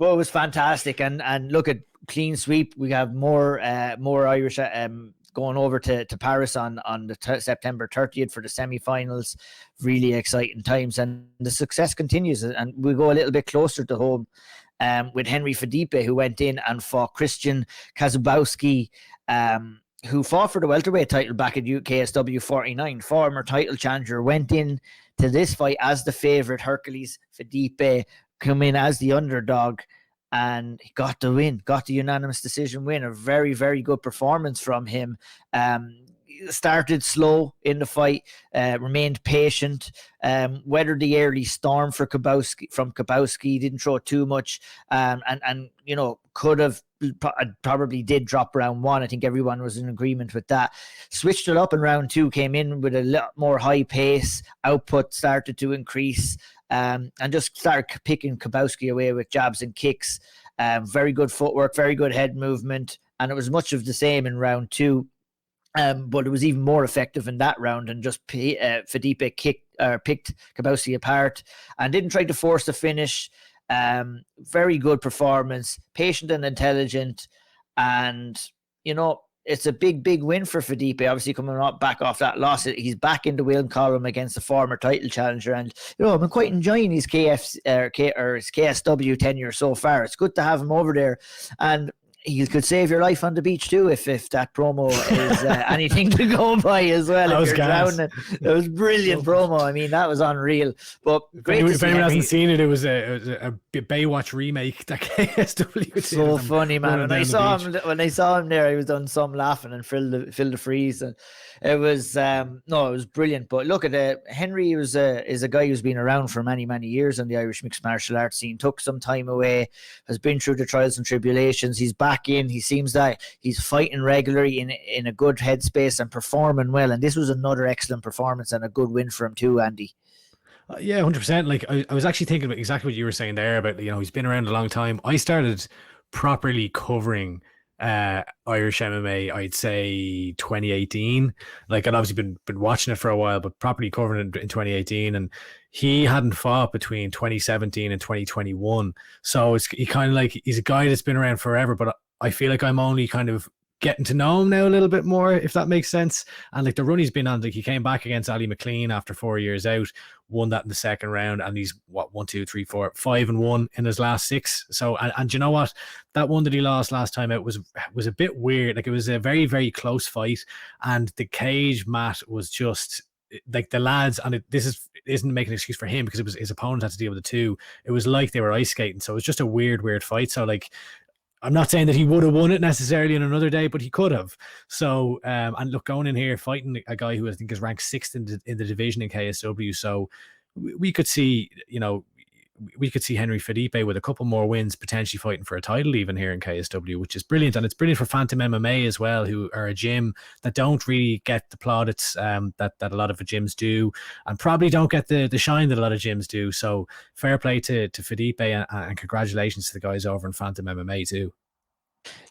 Well, it was fantastic, and look at clean sweep. We have more Irish going over to Paris on the September 30th for the semi-finals. Really exciting times, and the success continues. And we go a little bit closer to home with Henry Fadipe, who went in and fought Christian Kazubowski, who fought for the welterweight title back at KSW 49. Former title challenger, went in to this fight as the favorite. Hercules Fadipe come in as the underdog, and he got the win, got the unanimous decision win. A very, very good performance from him. Started slow in the fight, remained patient, weathered the early storm from Kabowski, didn't throw too much, and you know, could have probably did drop round one. I think everyone was in agreement with that. Switched it up in round two, came in with a lot more high pace, output started to increase, and just started picking Kabowski away with jabs and kicks. Very good footwork, very good head movement, and it was much of the same in round two. But it was even more effective in that round, and just Fadipe picked Kabowski apart and didn't try to force the finish. Very good performance, patient and intelligent, and you know, it's a big win for Fadipe. Obviously, coming back off that loss, he's back in the win column against the former title challenger, and you know, I've been quite enjoying his his KSW tenure so far. It's good to have him over there, and you could save your life on the beach too if that promo is anything to go by as well. If you're drowning, it was brilliant promo. I mean, that was unreal. But great. If anyone hasn't seen it, it was a Baywatch remake that KSW did. So funny, man. When I saw him there, I was done some laughing and Phil the Freeze, and it was it was brilliant. But look at Henry is a guy who's been around for many years in the Irish mixed martial arts scene. Took some time away, has been through the trials and tribulations. He's back in. He seems that he's fighting regularly in a good headspace and performing well. And this was another excellent performance and a good win for him too, Andy. Yeah, 100%. Like I was actually thinking about exactly what you were saying there about, you know, he's been around a long time. I started properly covering Irish MMA, I'd say 2018. Like I'd obviously been watching it for a while, but properly covering it in 2018, and he hadn't fought between 2017 and 2021. So he kind of like, he's a guy that's been around forever, but I feel like I'm only kind of getting to know him now a little bit more, if that makes sense. And like the run he's been on, like he came back against Ali McLean after 4 years out, won that in the second round, and he's 5-1 in his last 6. So and you know what, that one that he lost last time out was a bit weird. Like it was a very, very close fight, and the cage mat was just like the lads, and this isn't making an excuse for him because it was his opponent had to deal with it too. It was like they were ice skating, so it was just a weird fight. So like, I'm not saying that he would have won it necessarily in another day, but he could have. So, and look, going in here fighting a guy who I think is ranked 6th in the division in KSW. So we could see, you know, we could see Henry Fadipe with a couple more wins, potentially fighting for a title even here in KSW, which is brilliant. And it's brilliant for Phantom MMA as well, who are a gym that don't really get the plaudits that a lot of the gyms do, and probably don't get the shine that a lot of gyms do. So fair play to Fadipe, and congratulations to the guys over in Phantom MMA too.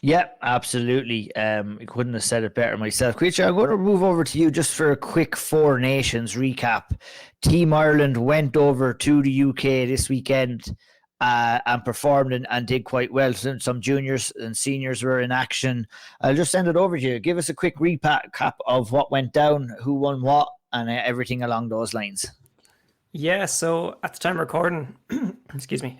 Yeah, absolutely. I couldn't have said it better myself. Caoilte, I'm going to move over to you just for a quick Four Nations recap. Team Ireland went over to the UK this weekend and performed and did quite well. Some juniors and seniors were in action. I'll just send it over to you. Give us a quick recap of what went down, who won what, and everything along those lines. Yeah, so at the time of recording, excuse me,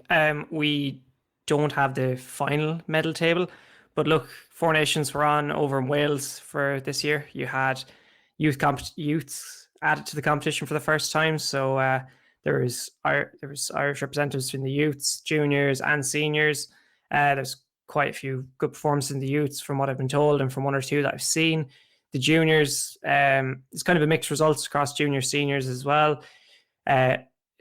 we don't have the final medal table, but look, Four Nations were on over in Wales for this year. You had youths added to the competition for the first time, so there was Irish representatives in the youths, juniors, and seniors. There's quite a few good performances in the youths from what I've been told, and from one or two that I've seen. The juniors, it's kind of a mixed results across junior, seniors as well.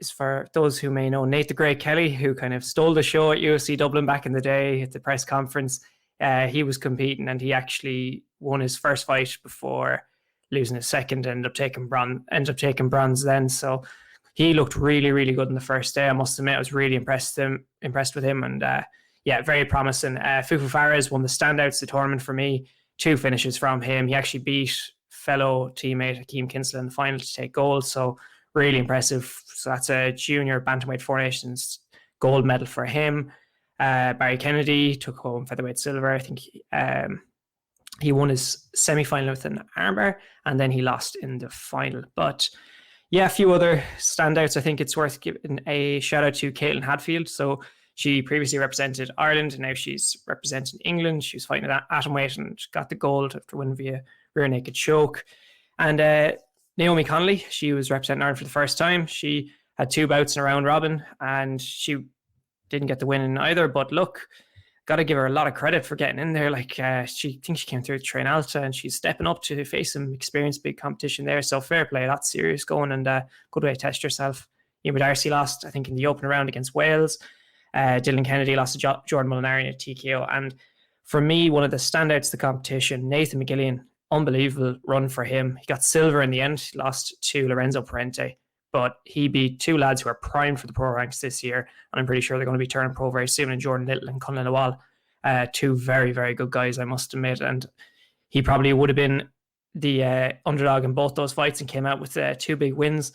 Is for those who may know Nate the Great Kelly, who kind of stole the show at UFC Dublin back in the day at the press conference. He was competing, and he actually won his first fight before losing his second, ended up taking bronze then. So he looked really good in the first day. I must admit, I was really impressed with him, and very promising. Fufu Fares won the standouts of the tournament for me. 2 finishes from him. He actually beat fellow teammate Hakeem Kinsella in the final to take gold. So really impressive. So that's a junior bantamweight Four Nations gold medal for him. Barry Kennedy took home featherweight silver. I think he won his semi-final with an armbar, and then he lost in the final. But yeah, a few other standouts. I think it's worth giving a shout out to Caoilte Hadfield. So she previously represented Ireland, and now she's representing England. She was fighting at atomweight and got the gold after winning via rear naked choke. And Naomi Connolly, she was representing Ireland for the first time. She had 2 bouts in a round robin, and she didn't get the win in either. But look, got to give her a lot of credit for getting in there. Like she thinks she came through Trainalta, and she's stepping up to face some experienced big competition there. So fair play, that's serious going, and good way to test yourself. Emma Darcy lost, I think, in the opening round against Wales. Dylan Kennedy lost to Jordan Molinari at TKO. And for me, one of the standouts of the competition, Nathan McGillian, unbelievable run for him. He got silver in the end. He lost to Lorenzo Parente, but he beat 2 lads who are primed for the pro ranks this year, and I'm pretty sure they're going to be turning pro very soon, and Jordan Little and Conlan Lawal. 2 very, very good guys, I must admit, and he probably would have been the underdog in both those fights and came out with 2 big wins.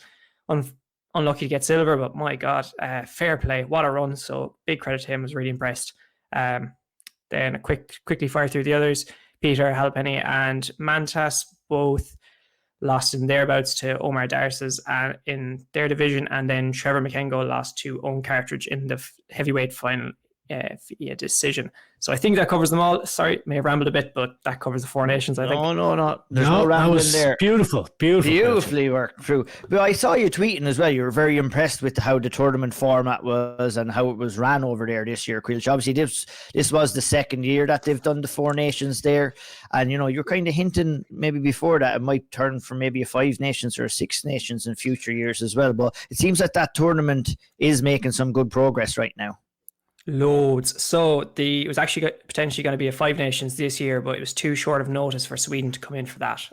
Unlucky to get silver, but my God, fair play. What a run. So big credit to him. I was really impressed. Then quickly fire through the others. Peter Halpenny and Mantas both lost in their bouts to Omar Darces in their division, and then Trevor McKengo lost to Owen Cartridge in the heavyweight final via decision. So I think that covers them all. Sorry, may have rambled a bit, but that covers the 4 nations, I think. No. There's no rambling there. Beautifully worked through. But I saw you tweeting as well. You were very impressed with how the tournament format was and how it was ran over there this year, Caoilte. Obviously, this was the second year that they've done the 4 nations there. And, you know, you're kind of hinting maybe before that it might turn from maybe a 5 nations or a 6 nations in future years as well. But it seems like that tournament is making some good progress right now. Loads. So it was actually potentially going to be a 5 nations this year, but it was too short of notice for Sweden to come in for that.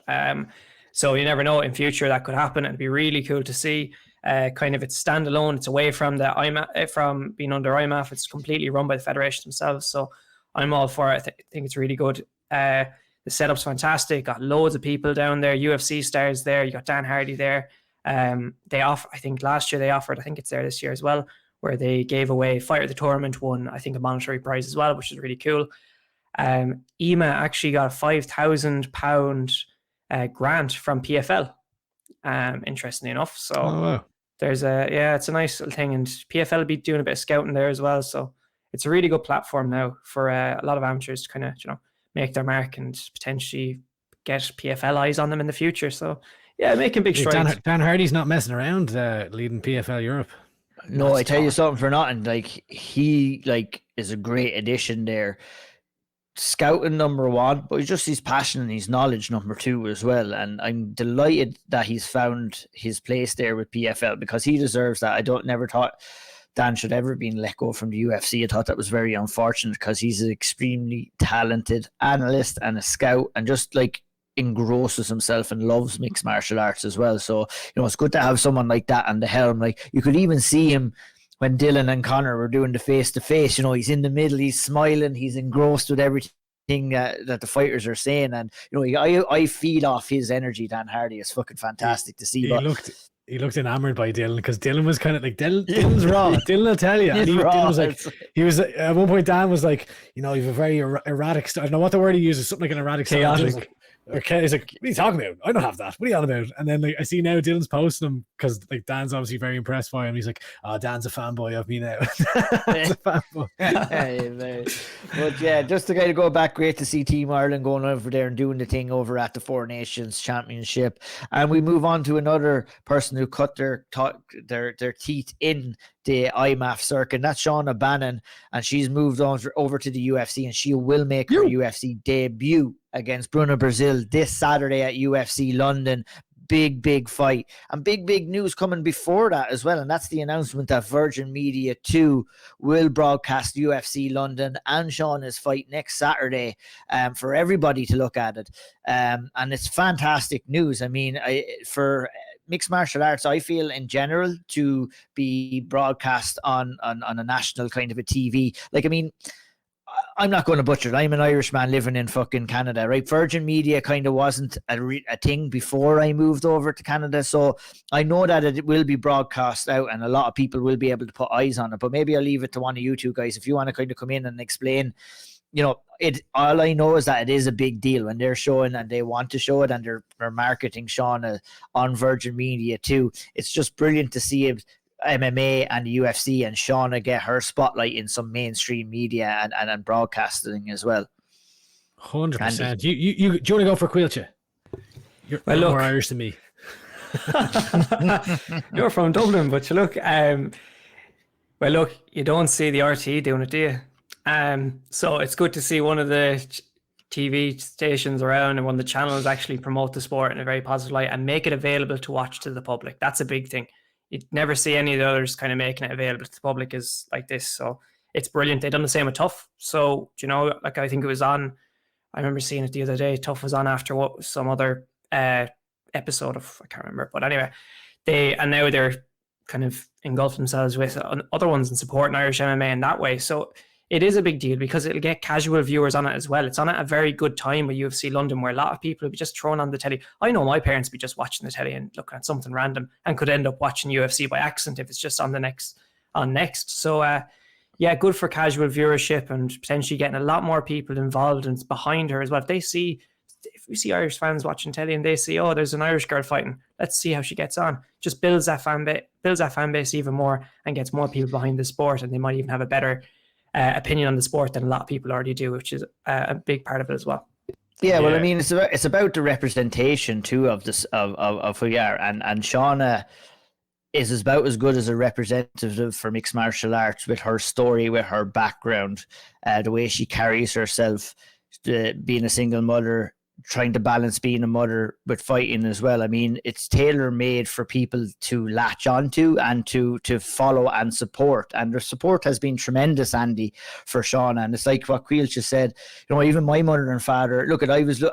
So you never know, in future that could happen. It'd be really cool to see. Kind of it's standalone. It's away from the IMMAF, from being under IMMAF. It's completely run by the federation themselves. So I'm all for it. I think it's really good. The setup's fantastic. Got loads of people down there. UFC stars there. You got Dan Hardy there. They offer. I think last year they offered. I think it's there this year as well, where they gave away Fighter the Tournament won, I think, a monetary prize as well, which is really cool. EMA actually got a £5,000 grant from PFL, interestingly enough. So there's it's a nice little thing, and PFL will be doing a bit of scouting there as well. So it's a really good platform now for a lot of amateurs to kind of, you know, make their mark and potentially get PFL eyes on them in the future. So yeah, making big strides. Dan Hardy's not messing around leading PFL Europe. No, I tell you something for nothing. Like, he is a great addition there. Scouting number 1, but just his passion and his knowledge number 2 as well. And I'm delighted that he's found his place there with PFL, because he deserves that. I never thought Dan should ever been let go from the UFC. I thought that was very unfortunate, because he's an extremely talented analyst and a scout, and just engrosses himself and loves mixed martial arts as well. So, you know, it's good to have someone like that on the helm. Like, you could even see him when Dylan and Connor were doing the face-to-face. You know, he's in the middle, he's smiling, he's engrossed with everything that the fighters are saying. And, you know, I feed off his energy. Dan Hardy is fucking fantastic to see. He looked enamored by Dylan, because Dylan was kind of like, Dylan's raw. Dylan will tell you. And Dylan was like, he was at one point, Dan was like, you know, you have a very erratic style. I don't know what the word he uses, something like an erratic style. He's like, what are you talking about? I don't have that. What are you on about? And then I see now Dylan's posting him, because Dan's obviously very impressed by him. He's like, oh, Dan's a fanboy of me now. Dan's a fanboy. Hey, but yeah, just to kind of go back, great to see Team Ireland going over there and doing the thing over at the 4 Nations Championship. And we move on to another person who cut their teeth in the IMMAF circuit. That's Shauna Bannon, and she's moved on over to the UFC, and she will make her UFC debut against Bruna Brazil this Saturday at UFC London. Big fight, and big news coming before that as well, and that's the announcement that Virgin Media 2 will broadcast UFC London and Shauna's fight next Saturday for everybody to look at it, and it's fantastic news. I mean, for mixed martial arts, I feel in general, to be broadcast on a national kind of a TV, like, I mean, I'm not going to butcher it. I'm an Irishman living in fucking Canada, right? Virgin Media kind of wasn't a thing before I moved over to Canada. So I know that it will be broadcast out and a lot of people will be able to put eyes on it. But maybe I'll leave it to one of you two guys if you want to kind of come in and explain. All I know is that it is a big deal when they're showing and they want to show it and they're marketing Shauna on Virgin Media too. It's just brilliant to see it. MMA and the UFC and Shauna get her spotlight in some mainstream media and broadcasting as well. 100%. You do you want to go for Caoilte? You're more Irish than me. You're from Dublin, but you look. You don't see the RTE doing it, do you? So it's good to see one of the TV stations around and one of the channels actually promote the sport in a very positive light and make it available to watch to the public. That's a big thing. You'd never see any of the others kind of making it available to the public is like this. So it's brilliant. They've done the same with Tough. So, I think it was on, I remember seeing it the other day. Tough was on after some other episode of, I can't remember. But anyway, now they're kind of engulfed themselves with other ones and supporting Irish MMA in that way. So it is a big deal because it'll get casual viewers on it as well. It's on at a very good time with UFC London where a lot of people will be just thrown on the telly. I know my parents be just watching the telly and looking at something random and could end up watching UFC by accident if it's just on next. So good for casual viewership and potentially getting a lot more people involved and behind her as well. If we see Irish fans watching telly and they see, oh, there's an Irish girl fighting, let's see how she gets on. Just builds that fan base even more and gets more people behind the sport, and they might even have a better opinion on the sport than a lot of people already do, which is a big part of it as well. Yeah, well, I mean, it's about the representation too of this of who you are, and Shauna is about as good as a representative for mixed martial arts with her story, with her background, the way she carries herself, being a single mother, trying to balance being a mother with fighting as well. I mean, it's tailor-made for people to latch onto and to follow and support. And the support has been tremendous, Andy, for Shauna. And it's like what Caoilte said, even my mother and father,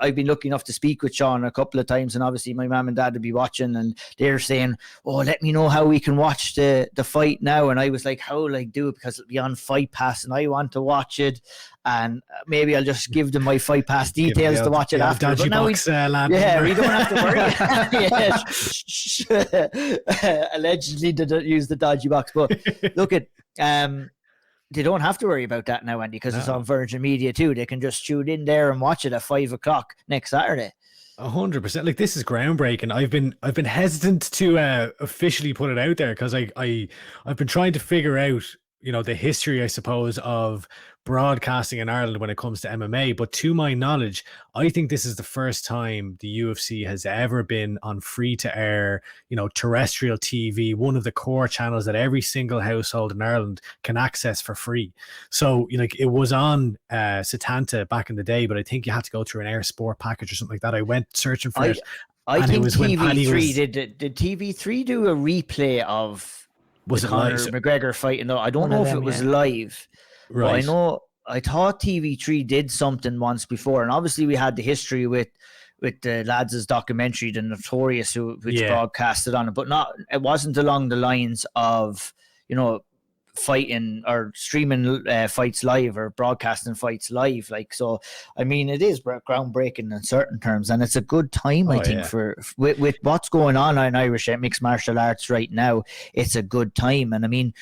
I've been lucky enough to speak with Shauna a couple of times, and obviously my mum and dad would be watching and they're saying, oh, let me know how we can watch the fight now. And I was like, how will I do it? Because it'll be on Fight Pass and I want to watch it. And maybe I'll just give them my Fight Pass details to watch it after. But now we don't have to worry. Allegedly did use the dodgy box, but look at they don't have to worry about that now, Andy, because it's on Virgin Media too. They can just tune in there and watch it at 5:00 next Saturday. 100%. Like, this is groundbreaking. I've been hesitant to officially put it out there because I've been trying to figure out the history, I suppose, of broadcasting in Ireland when it comes to MMA. But to my knowledge, I think this is the first time the UFC has ever been on free-to-air, terrestrial TV, one of the core channels that every single household in Ireland can access for free. So, it was on Setanta back in the day, but I think you had to go through an Air Sport package or something like that. I went searching for it. I think TV3 did TV3 do a replay of was it Conor McGregor fighting? No, I don't know if it was live. Right. But I thought TV3 did something once before, and obviously we had the history with the lads' documentary, The Notorious, which broadcasted on it, but it wasn't along the lines of fighting or streaming fights live or broadcasting fights live. So I mean, it is groundbreaking in certain terms, and it's a good time I think for with what's going on in Irish mixed martial arts right now. It's a good time, and I mean,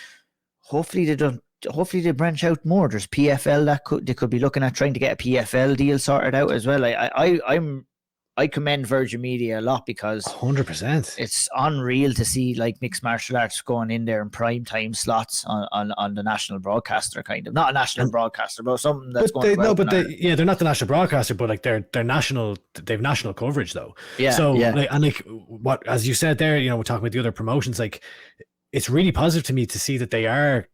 hopefully they branch out more. There's PFL they could be looking at trying to get a PFL deal sorted out as well. I commend Virgin Media a lot because 100%. It's unreal to see like mixed martial arts going in there in prime time slots on the national broadcaster, kind of. Not a national broadcaster, but something that's going to they're not the national broadcaster, but like they're national. They've national coverage though. Yeah. So what, as you said there, we're talking about the other promotions. Like, it's really positive to me to see that they are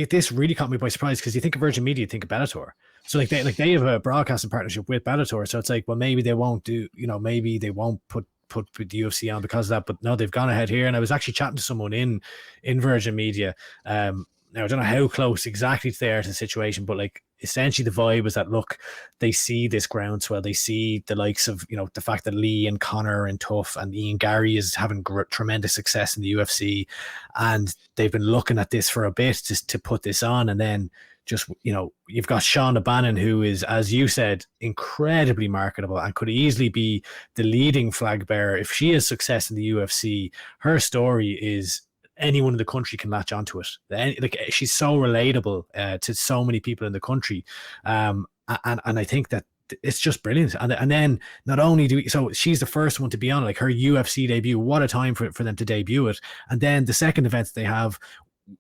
this really caught me by surprise, because you think of Virgin Media, you think of Bellator. So they have a broadcasting partnership with Bellator. So it's like, well, maybe they won't do, maybe they won't put the UFC on because of that. But no, they've gone ahead here. And I was actually chatting to someone in Virgin Media. Now, I don't know how close exactly they are to the situation, but essentially the vibe is that, look, they see this groundswell. They see the likes of, the fact that Lee and Connor and Tough and Ian Gary is having tremendous success in the UFC. And they've been looking at this for a bit to put this on. And then just, you've got Shauna Bannon, who is, as you said, incredibly marketable and could easily be the leading flag bearer. If she has success in the UFC, her story is anyone in the country can latch onto it. Like, she's so relatable to so many people in the country. And I think that it's just brilliant. And then not only so she's the first one to be on, like, her UFC debut. What a time for them to debut it. And then the second event they have,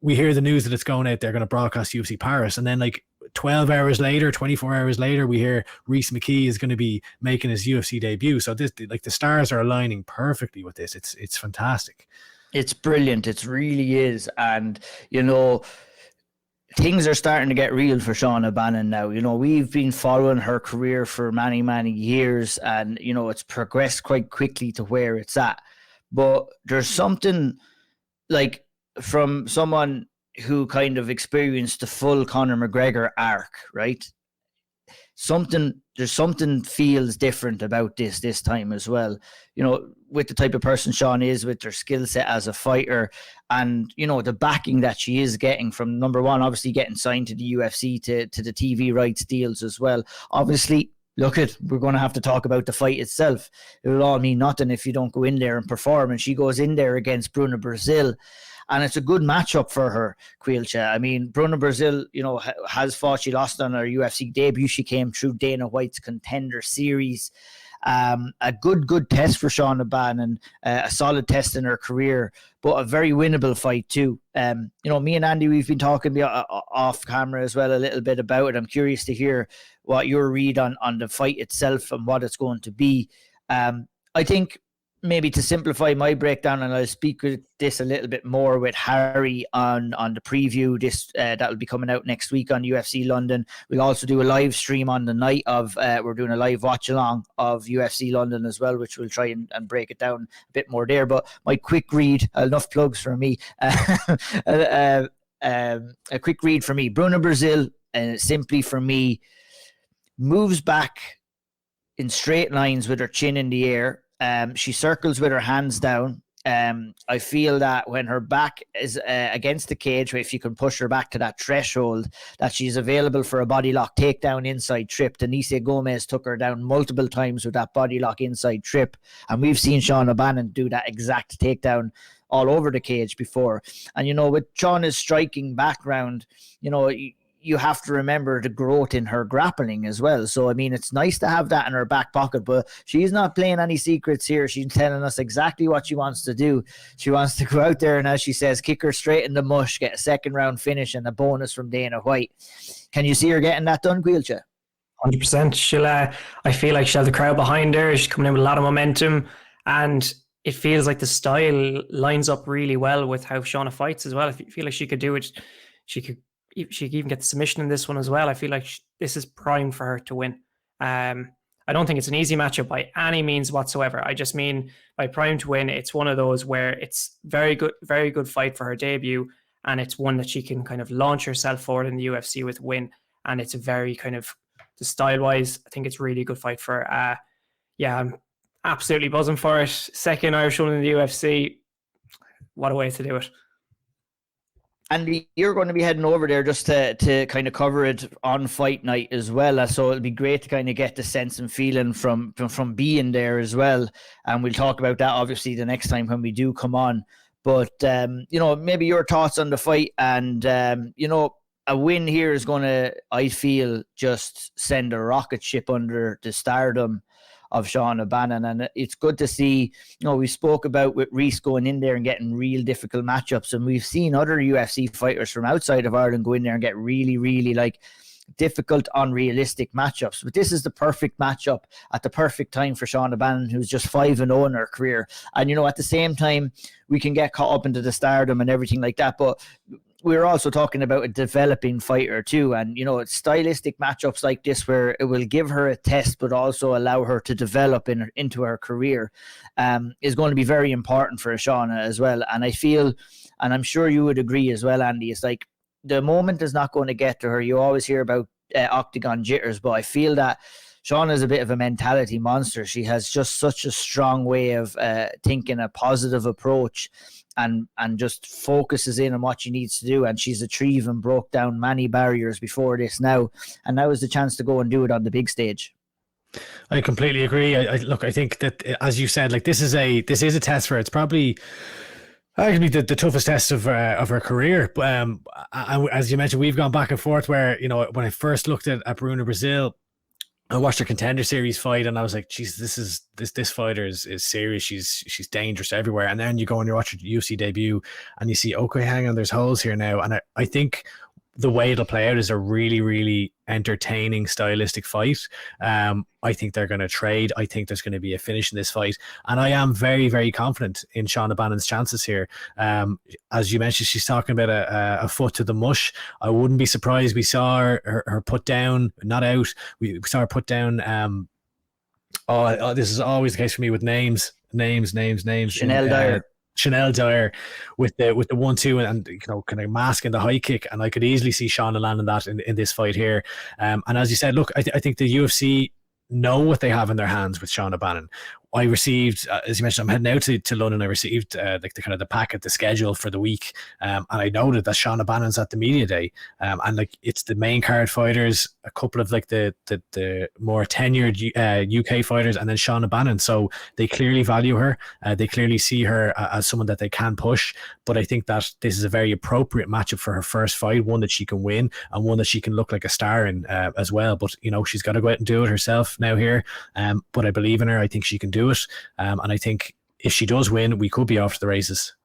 we hear the news that it's going out, they're going to broadcast UFC Paris. And then, like, 12 hours later, 24 hours later, we hear Rhys McKee is going to be making his UFC debut. So this, like, the stars are aligning perfectly with this. It's fantastic. It's brilliant. It really is. And, things are starting to get real for Shauna Bannon now. We've been following her career for many, many years, and, it's progressed quite quickly to where it's at. But there's something, like, from someone who kind of experienced the full Conor McGregor arc, right? There's something feels different about this time as well. With the type of person Shauna is, with her skill set as a fighter, and the backing that she is getting from, number one, obviously getting signed to the UFC, to the TV rights deals as well. Obviously, we're going to have to talk about the fight itself. It will all mean nothing if you don't go in there and perform. And she goes in there against Bruna Brazil. And it's a good matchup for her, Caoilte. I mean, Bruna Brazil, has fought. She lost on her UFC debut. She came through Dana White's Contender Series. A good test for Shauna Bannon, a solid test in her career, but a very winnable fight too. Me and Andy, we've been talking off camera as well a little bit about it. I'm curious to hear what your read on the fight itself and what it's going to be. I think, maybe to simplify my breakdown, and I'll speak with this a little bit more with Harry on the preview, this that will be coming out next week on UFC London. We'll also do a live stream on the night of, we're doing a live watch along of UFC London as well, which we'll try and break it down a bit more there. But my quick read, enough plugs for me, a quick read for me. Bruna Brazil, simply for me, moves back in straight lines with her chin in the air. She circles with her hands down. I feel that when her back is against the cage, if you can push her back to that threshold, that she's available for a body lock takedown inside trip. Denise Gomez took her down multiple times with that body lock inside trip. And we've seen Shauna Bannon do that exact takedown all over the cage before. And, with Shauna's striking background, you have to remember the growth in her grappling as well. So, I mean, it's nice to have that in her back pocket, but she's not playing any secrets here. She's telling us exactly what she wants to do. She wants to go out there and, as she says, kick her straight in the mush, get a second round finish and a bonus from Dana White. Can you see her getting that done, Caoilte? 100%. She'll, I feel like she'll have the crowd behind her. She's coming in with a lot of momentum, and it feels like the style lines up really well with how Shauna fights as well. I feel like she could do it. She could even get the submission in this one as well. I feel like this is prime for her to win. I don't think it's an easy matchup by any means whatsoever. I just mean by prime to win, it's one of those where it's very good fight for her debut, and it's one that she can kind of launch herself forward in the UFC with win. And it's a very kind of, the style-wise, I think it's really a good fight for her. I'm absolutely buzzing for it. Second Irish woman in the UFC. What a way to do it. And you're going to be heading over there just to kind of cover it on fight night as well. So it'll be great to kind of get the sense and feeling from being there as well. And we'll talk about that obviously the next time when we do come on. But, maybe your thoughts on the fight, and, a win here is going to, I feel, just send a rocket ship under the stardom of Shauna Bannon. And it's good to see, we spoke about with Rhys going in there and getting real difficult matchups, and we've seen other UFC fighters from outside of Ireland go in there and get really, really difficult, unrealistic matchups. But this is the perfect matchup at the perfect time for Shauna Bannon, who's just 5-0 in her career. And, at the same time, we can get caught up into the stardom and everything like that, but we're also talking about a developing fighter too. And, stylistic matchups like this, where it will give her a test, but also allow her to develop into her career, is going to be very important for Shauna as well. And I feel, and I'm sure you would agree as well, Andy, it's like the moment is not going to get to her. You always hear about octagon jitters, but I feel that Shauna is a bit of a mentality monster. She has just such a strong way of thinking, a positive approach. and just focuses in on what she needs to do. And she's achieved and broke down many barriers before this now. And now is the chance to go and do it on the big stage. I completely agree. I think that, as you said, like this is a test for her. It's probably arguably the toughest test of her career. As you mentioned, we've gone back and forth where, you know, when I first looked at Bruna Brazil, I watched her Contender Series fight and I was like, geez, this fighter is serious. She's dangerous everywhere. And then you go and you watch her UFC debut and you see, okay, hang on, there's holes here now. And I think the way it'll play out is a really, really entertaining stylistic fight. I think they're going to trade. I think there's going to be a finish in this fight. And I am very, very confident in Shauna Bannon's chances here. As you mentioned, she's talking about a foot to the mush. I wouldn't be surprised we saw her put down, not out. We saw her put down. This is always the case for me with names. Chanel Dyer. Chanel Dyer with the 1-2 and you know, kind of masking the high kick, and I could easily see Shauna landing that in this fight here. And as you said, look, I think the UFC know what they have in their hands with Shauna Bannon. I received, as you mentioned, I'm heading out to London. I received like the kind of the packet, the schedule for the week, and I noted that Shauna Bannon's at the media day, and like it's the main card fighters, a couple of like the more tenured UK fighters, and then Shauna Bannon. So they clearly value her. They clearly see her as someone that they can push. But I think that this is a very appropriate matchup for her first fight, one that she can win and one that she can look like a star in as well. But you know, she's got to go out and do it herself now here. But I believe in her. I think she can do it. And I think if she does win, we could be off to the races.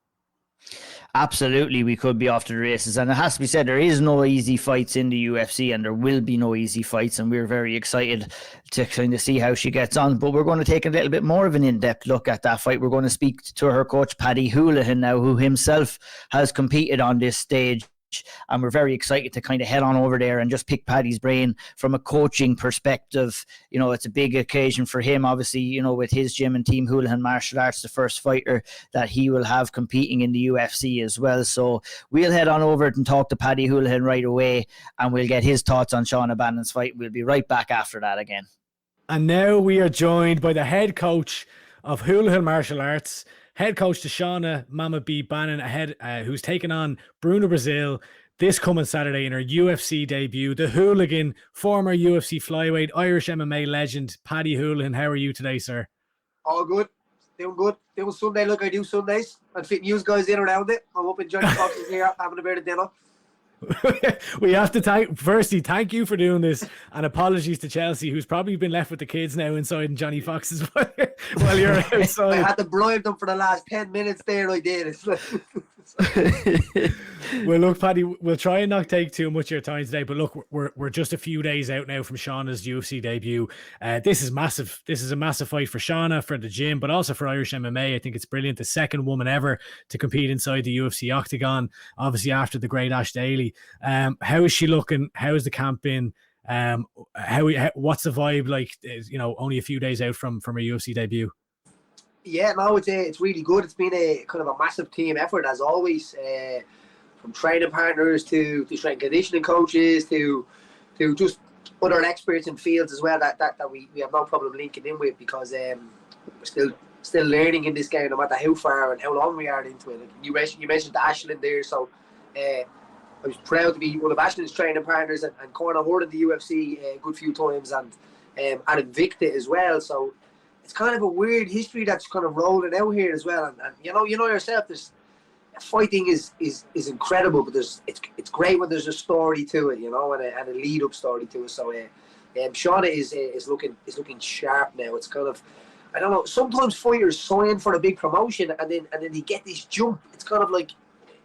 Absolutely, we could be off to the races. And it has to be said, there is no easy fights in the UFC, and there will be no easy fights. And we're very excited to kind of see how she gets on. But we're going to take a little bit more of an in-depth look at that fight. We're going to speak to her coach, Paddy Holohan, now, who himself has competed on this stage. And we're very excited to kind of head on over there and just pick Paddy's brain from a coaching perspective. You know, it's a big occasion for him, obviously, you know, with his gym and team, Hooligan Martial Arts, the first fighter that he will have competing in the UFC as well. So we'll head on over and talk to Paddy Holohan right away, and we'll get his thoughts on Shauna Bannon's fight. We'll be right back after that again. And now we are joined by the head coach of Hooligan Martial Arts, head coach to Shauna Mama B Bannon, who's taking on Bruna Brazil this coming Saturday in her UFC debut. The Hooligan, former UFC flyweight, Irish MMA legend, Paddy Holohan. How are you today, sir? All good. Doing good. Doing Sunday like I do Sundays. And fitting you guys in around it. I'm up in Johnny Fox's here having a bit of dinner. We have to thank you for doing this, and apologies to Chelsea, who's probably been left with the kids now inside in Johnny Fox's while you're outside. I had to bribe them for the last 10 minutes there. I did. Well, look, Paddy, we'll try and not take too much of your time today, but look, we're just a few days out now from Shauna's UFC debut. This is massive. This is a massive fight for Shauna, for the gym, but also for Irish MMA. I think it's brilliant. The second woman ever to compete inside the UFC octagon, obviously after the great Ash Daly. How is she looking? How has the camp been? What's the vibe like? You know, only a few days out from her UFC debut. Yeah, no, it's really good. It's been a kind of a massive team effort as always, from training partners to strength and conditioning coaches to just other experts in fields as well that we have no problem linking in with, because we're still learning in this game, no matter how far and how long we are into it. Like you mentioned Ashland there, so I was proud to be one of Ashland's training partners and corner her in the UFC a good few times, and at Invicta as well. So it's kind of a weird history that's kind of rolling out here as well. And you know yourself, there's fighting is incredible, but it's great when there's a story to it, you know, and a lead up story to it. So Shauna is looking sharp now. It's kind of, I don't know, sometimes fighters sign for a big promotion and then they get this jump. It's kind of like,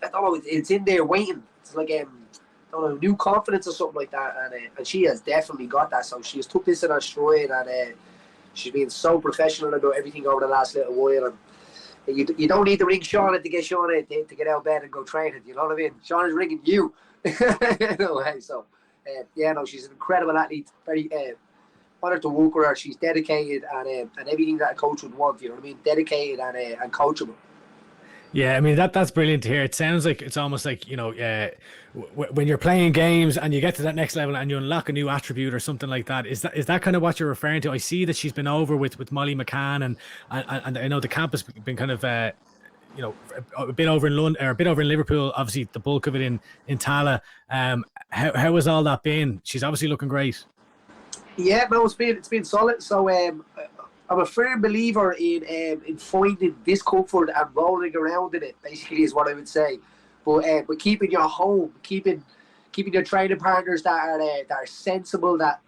I don't know, it's in there waiting. It's like I don't know, new confidence or something like that, and she has definitely got that. So she has took this in her stride, and she's been so professional about everything over the last little while. And you don't need to ring Shauna to get Shauna to get out of bed and go training. You know what I mean? Shauna's ringing you. No way. So yeah, no, she's an incredible athlete. Very honoured to work with her. She's dedicated and everything that a coach would want. You know what I mean? Dedicated and coachable. Yeah, I mean, that's brilliant to hear. It sounds like it's almost like, you know, when you're playing games and you get to that next level and you unlock a new attribute or something like that. Is that kind of what you're referring to? I see that she's been over with Molly McCann, and I know the camp has been kind of you know, a bit over in London or a bit over in Liverpool. Obviously, the bulk of it in Tala. How has all that been? She's obviously looking great. Yeah, no, it's been solid. So I'm a firm believer in finding discomfort and rolling around in it. Basically, is what I would say. But keeping your home, keeping your training partners that are sensible, that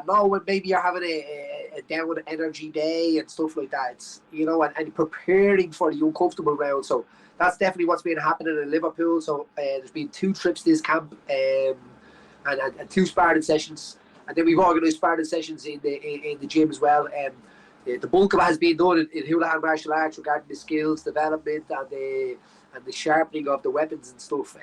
know when maybe you're having a down energy day and stuff like that. It's, you know, and preparing for the uncomfortable round. So that's definitely what's been happening in Liverpool. So there's been 2 trips this camp and 2 sparring sessions. And then we've organised sparring sessions in the gym as well. The bulk of it has been done in Holohan martial arts regarding the skills development and the sharpening of the weapons and stuff.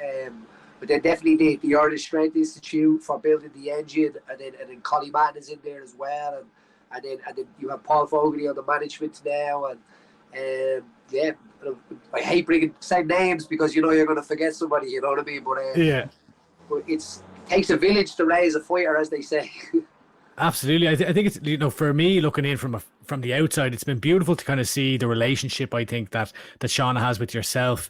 But then definitely the Irish Strength Institute for building the engine, and then Collie Martin is in there as well, and then you have Paul Fogarty on the management now, and yeah, I hate saying names because you know you're going to forget somebody, you know what I mean? But Yeah. But it takes a village to raise a fighter, as they say. Absolutely. I think it's, you know, for me looking in from the outside, it's been beautiful to kind of see the relationship I think that Shauna has with yourself,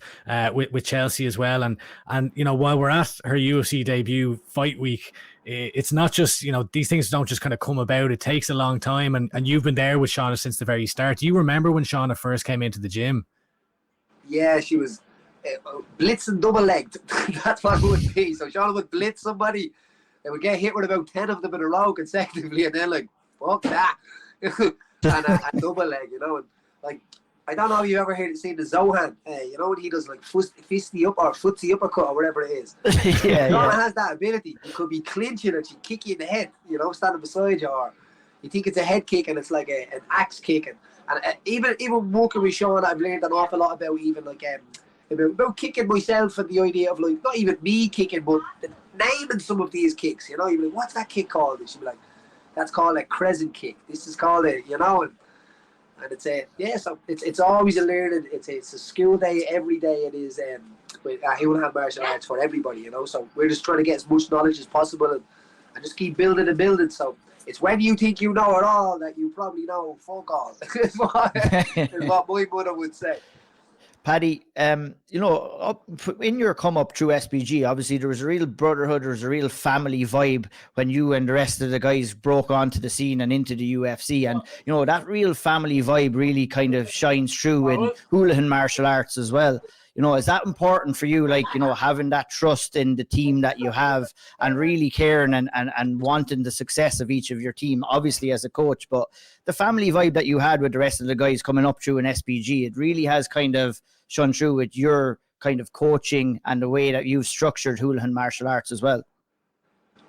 with Chelsea as well. And you know, while we're at her UFC debut fight week, it's not just, you know, these things don't just kind of come about. It takes a long time, and you've been there with Shauna since the very start. Do you remember when Shauna first came into the gym? Yeah, she was blitzing double-legged. That's what it would be. So Shauna would blitz somebody, they would get hit with about 10 of them in a row consecutively, and then like, fuck that. and double leg, you know. And like, I don't know if you ever seen the Zohan, you know, when he does like fisty up or footsie uppercut or whatever it is. Shauna has that ability. You could be clinching and she kick you in the head, you know, standing beside you, or you think it's a head kick and it's like an axe kick. And even working with Shauna, I've learned an awful lot about even like about kicking myself, and the idea of like not even me kicking, but naming some of these kicks. You know, you'd be like, "What's that kick called?" And she'd be like, "That's called a crescent kick. This is called a," you know, and it's so it's always a learning. It's a skill day every day. It is with Holohan martial arts for everybody. You know, so we're just trying to get as much knowledge as possible and just keep building and building. So it's when you think you know it all that you probably know fuck all. is what my mother would say. Paddy, you know, in your come up through SBG, obviously there was a real brotherhood, there was a real family vibe when you and the rest of the guys broke onto the scene and into the UFC. And, you know, that real family vibe really kind of shines through in Holohan martial arts as well. You know, is that important for you, like, you know, having that trust in the team that you have and really caring and wanting the success of each of your team, obviously as a coach, but the family vibe that you had with the rest of the guys coming up through in SBG, it really has kind of shone through with your kind of coaching and the way that you've structured Holohan martial arts as well.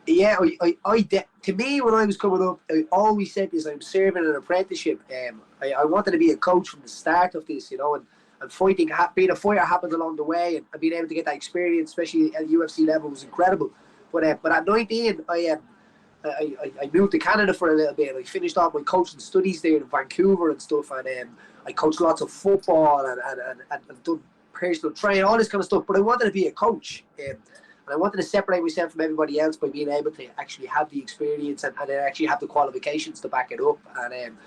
Yeah, to me, when I was coming up, I always said this, I'm serving an apprenticeship. I wanted to be a coach from the start of this, you know, and fighting, being a fighter happened along the way, and being able to get that experience, especially at UFC level, was incredible. But at 19, I moved to Canada for a little bit. I finished off my coaching studies there in Vancouver and stuff, and I coached lots of football and done personal training, all this kind of stuff. But I wanted to be a coach, and I wanted to separate myself from everybody else by being able to actually have the experience and then actually have the qualifications to back it up, and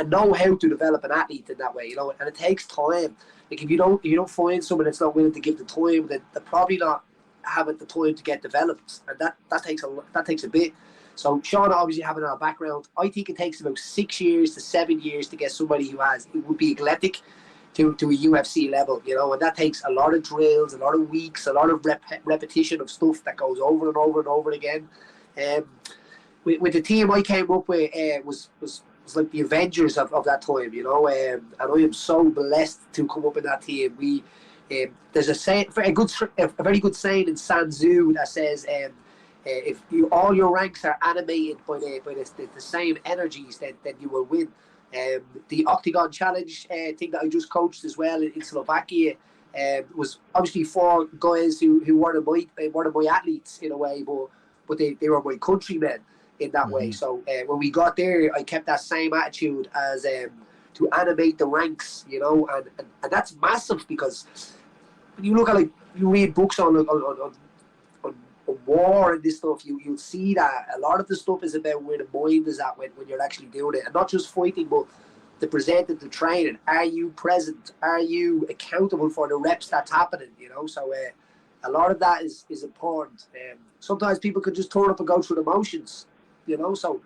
know how to develop an athlete in that way, you know. And it takes time. Like if you don't find someone that's not willing to give the time, then they're probably not having the time to get developed, and that takes a bit. So Shauna obviously having a background, I think it takes about 6 years to 7 years to get somebody who would be athletic to a UFC level, you know, and that takes a lot of drills, a lot of weeks, a lot of repetition of stuff that goes over and over and over again. With the team I came up with, was like the Avengers of that time, you know, and I am so blessed to come up in that team. There's a very good saying in San Tzu that says, if all your ranks are animated by the same energies, then you will win. The Octagon Challenge thing that I just coached as well in Slovakia was obviously 4 guys who weren't my athletes in a way, but they were my countrymen in that way. So when we got there, I kept that same attitude as to animate the ranks, you know, and that's massive, because when you look at, like, you read books on war and this stuff, you'll see that a lot of the stuff is about where the mind is at when you're actually doing it, and not just fighting, but presenting the training? Are you present? Are you accountable for the reps that's happening? So a lot of that is important. Sometimes people can just turn up and go through the motions. So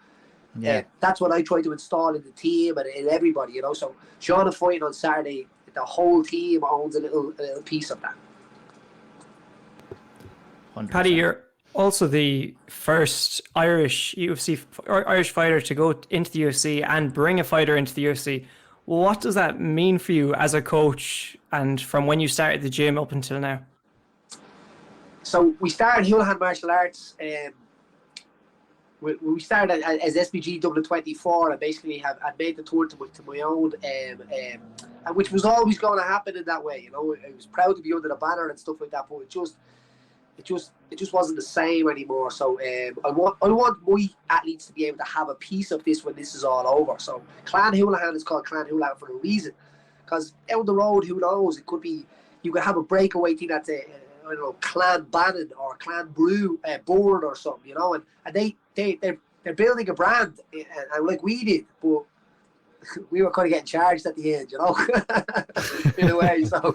that's what I try to install in the team and in everybody. So Shauna fighting on Saturday, the whole team owns a little piece of that. 100%. Paddy, you're also the first Irish fighter to go into the UFC and bring a fighter into the UFC. What does that mean for you as a coach, and from when you started the gym up until now? So we started Holohan Martial Arts. We started as SBG Dublin 24, and basically I made the tour to my own, and which was always going to happen in that way. I was proud to be under the banner and stuff like that, but it just wasn't the same anymore. So I want my athletes to be able to have a piece of this when this is all over. So Clan Holohan is called Clan Holohan for a reason, because down the road, who knows? It could be you could have a breakaway team that's I don't know, Clan Bannon or Clan Board or something, and they're building a brand, and like we did, but we were kind of getting charged at the end, in a way. So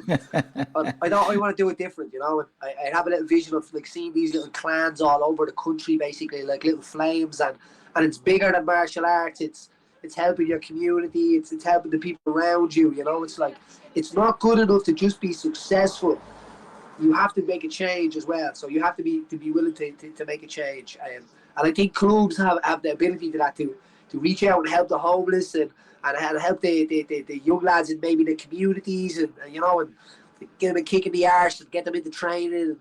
I want to do it different, I have a little vision of like seeing these little clans all over the country, basically like little flames, and it's bigger than martial arts. It's helping your community. It's helping the people around you. It's like it's not good enough to just be successful. You have to make a change as well. So you have to be willing to make a change. And I think clubs have the ability to that, to reach out and help the homeless and help the young lads in maybe the communities and get them a kick in the arse and get them into training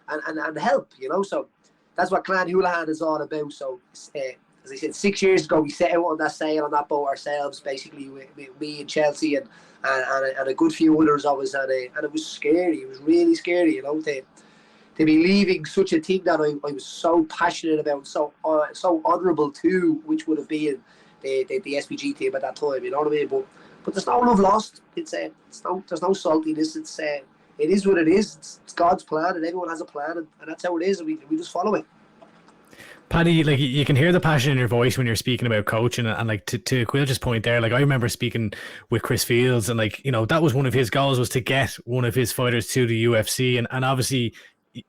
and help. So that's what Clan Holohan is all about. So as I said, 6 years ago we set out on that sail, on that boat ourselves, basically with me and Chelsea and a good few others of us, and it was scary. It was really scary, to be leaving such a thing that I was so passionate about, so honourable too, which would have been the SPG team at that time. You know what I mean? But there's no love lost. There's no saltiness. It is what it is. It's God's plan, and everyone has a plan, and that's how it is, and we just follow it. Paddy, like you can hear the passion in your voice when you're speaking about coaching, and like to Caoilte's point there, like I remember speaking with Chris Fields, and like that was one of his goals, was to get one of his fighters to the UFC, and obviously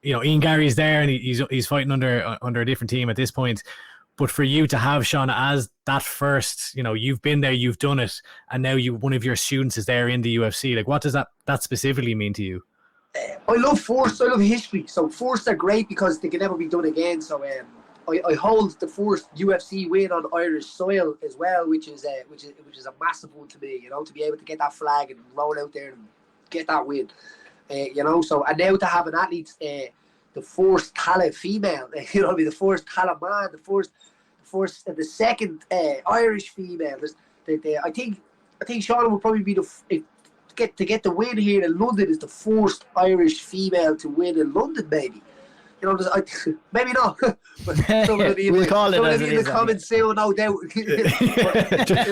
Ian Gary's there, and he's fighting under a different team at this point. But for you to have Shauna as that first, you've been there, you've done it, and now one of your students is there in the UFC. Like, what does that specifically mean to you? I love firsts. I love history. So firsts are great because they can never be done again. So I hold the first UFC win on Irish soil as well, which is a massive one to me. To be able to get that flag and roll out there and get that win. So and now to have an athlete, the first Tala female, the first Tala man, the second Irish female. I think Shauna will probably be to get the win here in London is the first Irish female to win in London, maybe. Maybe not. But we'll call it as it in is. The comments soon, no doubt.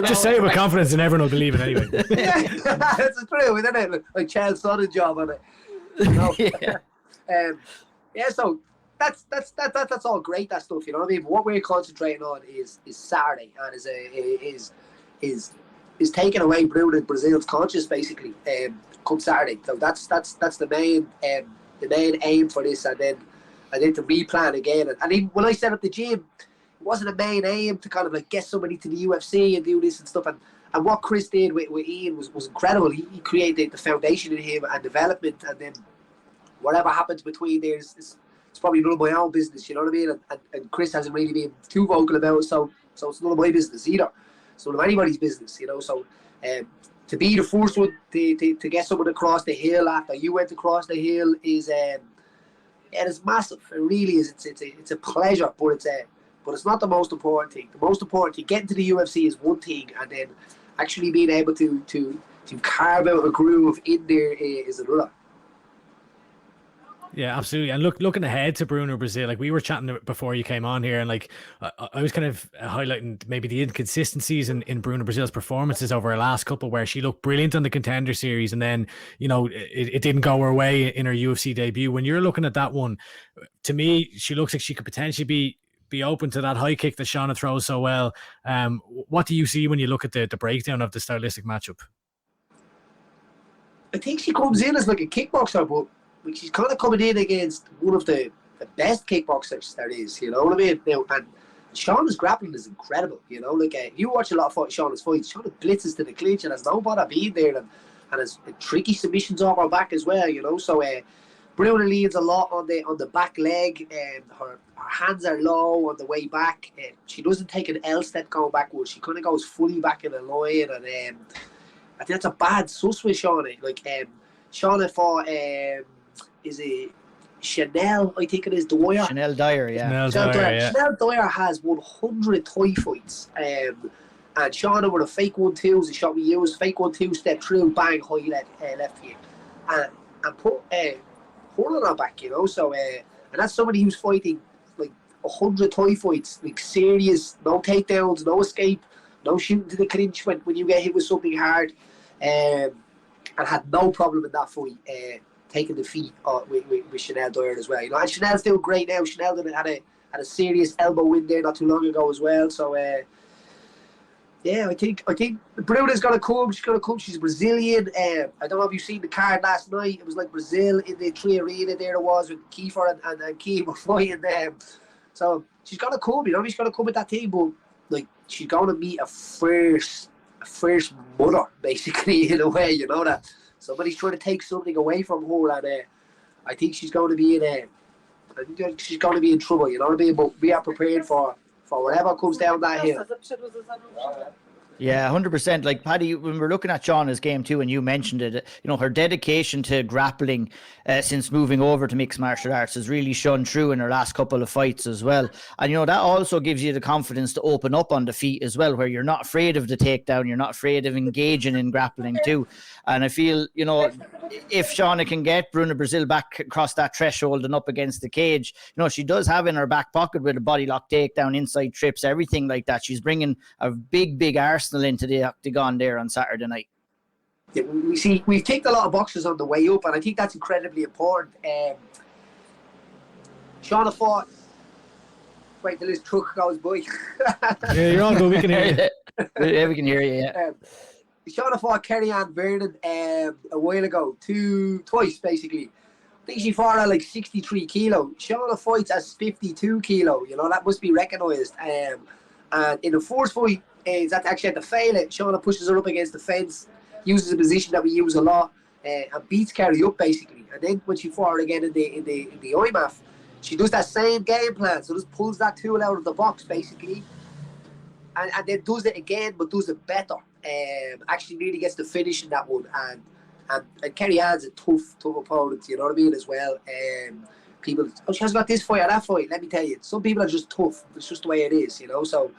Just say it with confidence, and everyone will believe it anyway. Yeah, that's true, isn't it? Like Charles Sonnen's job on it. So that's all great, that stuff. You know what I mean? But what we're concentrating on is Saturday, and is taking away Brazil's conscience, basically. Come Saturday, so that's the main aim for this, and then to replan again. And even when I set up the gym, it wasn't a main aim to kind of like get somebody to the UFC and do this and stuff. And what Chris did with Ian was incredible. He created the foundation in him and development, and then whatever happens between there is probably none of my own business. You know what I mean? And Chris hasn't really been too vocal about it, so it's none of my business either. It's none of anybody's business, So to be the first one to get someone across the hill after you went across the hill is it's massive. It really is. It's a pleasure, but it's not the most important thing. The most important thing, getting to the UFC, is one thing, and then actually being able to carve out a groove in there is another. Yeah, absolutely. And looking ahead to Bruno Brazil, like we were chatting before you came on here, and like I was kind of highlighting maybe the inconsistencies in Bruno Brazil's performances over her last couple, where she looked brilliant on the Contender Series, and then it didn't go her way in her UFC debut. When you're looking at that one, to me, she looks like she could potentially be be open to that high kick that Shauna throws so well. What do you see when you look at the breakdown of the stylistic matchup? I think she comes in as like a kickboxer, but she's kind of coming in against one of the best kickboxers there is, you know what I mean? Now, and Shauna's grappling is incredible, you know, like you watch a lot of Shauna's fights, Shauna blitzes to the clinch and has no bother being there, and has tricky submissions off her back as well, you know, so Bruna leans a lot on the back leg, and her hands are low on the way back, and she doesn't take an L step going backwards, she kind of goes fully back in the line, and I think that's a bad sus with Shauna. Like Shauna fought is it Chanel, I think it is, Dwyer. Chanel Dyer, yeah. Chanel Dyer has 100 Thai fights. And Shauna with a fake 1-2, the shot we used, fake 1-2, step through, bang, high left here. And put her on her back, you know. So, and that's somebody who's fighting like 100 Thai fights, like serious, no takedowns, no escape, no shooting to the clinch when you get hit with something hard. And had no problem in that fight. Taking defeat with Chanel Dyer as well, you know, and Chanel's doing great now. Chanel had a serious elbow win there not too long ago as well. So yeah, I think Bruna's gonna come. She's gonna come. She's Brazilian. I don't know if you've seen the card last night. It was like Brazil in the 3 arena. There it was with Kiefer and Keem were fighting them. So she's gonna come. You know, she's gonna come with that team, but like she's gonna meet a first mother basically in a way. You know that. Somebody's trying to take something away from her, and I think she's going to be she's going to be in trouble. You know what I mean? But we are prepared for whatever comes down that hill. Yeah, 100%. Like Paddy, when we're looking at Shauna's game too, and you mentioned it, you know, her dedication to grappling since moving over to mixed martial arts has really shone through in her last couple of fights as well. And, you know, that also gives you the confidence to open up on the feet as well, where you're not afraid of the takedown, you're not afraid of engaging in grappling too. And I feel, you know, if Shauna can get Bruna Brazil back across that threshold and up against the cage, you know, she does have in her back pocket with a body lock takedown, inside trips, everything like that. She's bringing a big arsenal into the octagon there on Saturday night. Yeah, we've ticked a lot of boxes on the way up, and I think that's incredibly important. Shauna fought. Wait till this truck goes by. Yeah, you're on, but we can hear you. Yeah, we can hear you. Yeah. Shauna fought Kerry-Ann Vernon a while ago, twice basically. I think she fought at like 63 kilo. Shauna fights as 52 kilo. You know, that must be recognised. And in the first fight, that's actually at the fail it. Shauna pushes her up against the fence, uses a position that we use a lot, and beats Kerry up basically. And then when she fought her again in the IMMAF, she does that same game plan. So just pulls that tool out of the box basically, and then does it again, but does it better. Actually really gets the finish in that one. And Kerry-Ann's a tough opponent, you know what I mean, as well. People, oh, she has got this fight or that fight. Let me tell you, some people are just tough. It's just the way it is, you know. So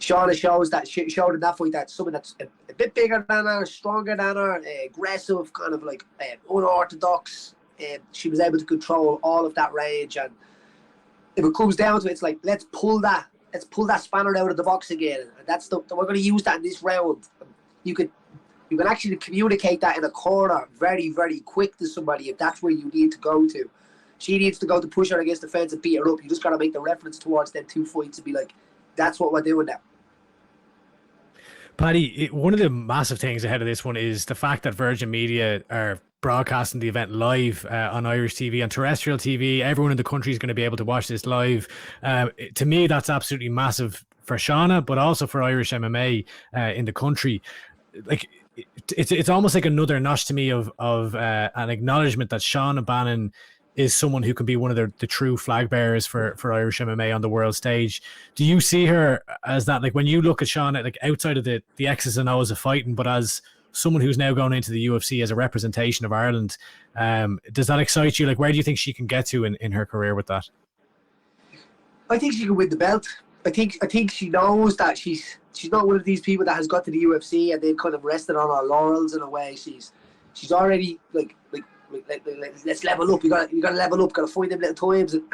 Shauna showed in that fight that someone that's a bit bigger than her, stronger than her, aggressive, kind of like unorthodox. She was able to control all of that range. And if it comes down to it, it's like, let's pull that spanner out of the box again. And we're going to use that in this round. You can actually communicate that in a corner very, very quick to somebody if that's where you need to go to. She needs to go to push her against the fence and beat her up. You just got to make the reference towards them 2 fights and be like, that's what we're doing now. Paddy, one of the massive things ahead of this one is the fact that Virgin Media are broadcasting the event live on Irish TV, on terrestrial TV. Everyone in the country is going to be able to watch this live. To me, that's absolutely massive for Shauna, but also for Irish MMA in the country. Like, it's almost like another notch to me of an acknowledgement that Shauna Bannon is someone who can be one of the true flag bearers for Irish MMA on the world stage. Do you see her as that? Like, when you look at Shauna, like outside of the X's and O's of fighting, but as someone who's now going into the UFC as a representation of Ireland, does that excite you? Like, where do you think she can get to in her career with that? I think she can win the belt. I think she knows that she's not one of these people that has got to the UFC and then kind of rested on her laurels in a way. She's already like let's level up. You gotta level up. Gotta find them little times, and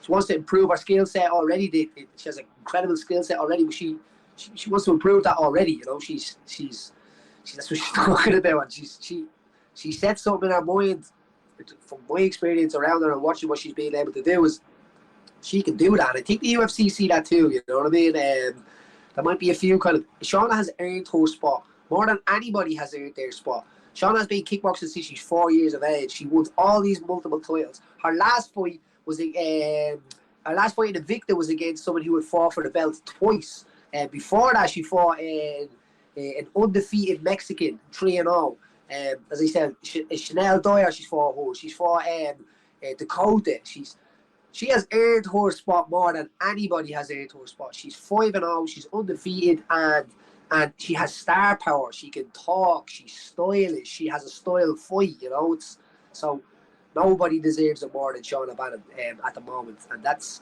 she wants to improve her skill set already. She has an incredible skill set already, but she wants to improve that already. You know, she's that's what she's talking about. And she sets something in her mind. From my experience around her and watching what she's been able to do, is she can do that. I think the UFC see that too, you know what I mean? There might be a few kind of... Shauna has earned her spot more than anybody has earned their spot. Shauna has been kickboxing since she's 4 years of age. She won all these multiple titles. Her last fight was her last fight in Invicta was against someone who had fought for the belt twice. Before that, she fought an undefeated Mexican, 3-0. As I said, Chanel Dyer, she's fought her. She's fought Caoilte. She has earned her spot more than anybody has earned her spot. She's 5-0. She's undefeated, and she has star power. She can talk. She's stylish. She has a style fight. You know, so nobody deserves it more than Shauna Bannon at the moment, and that's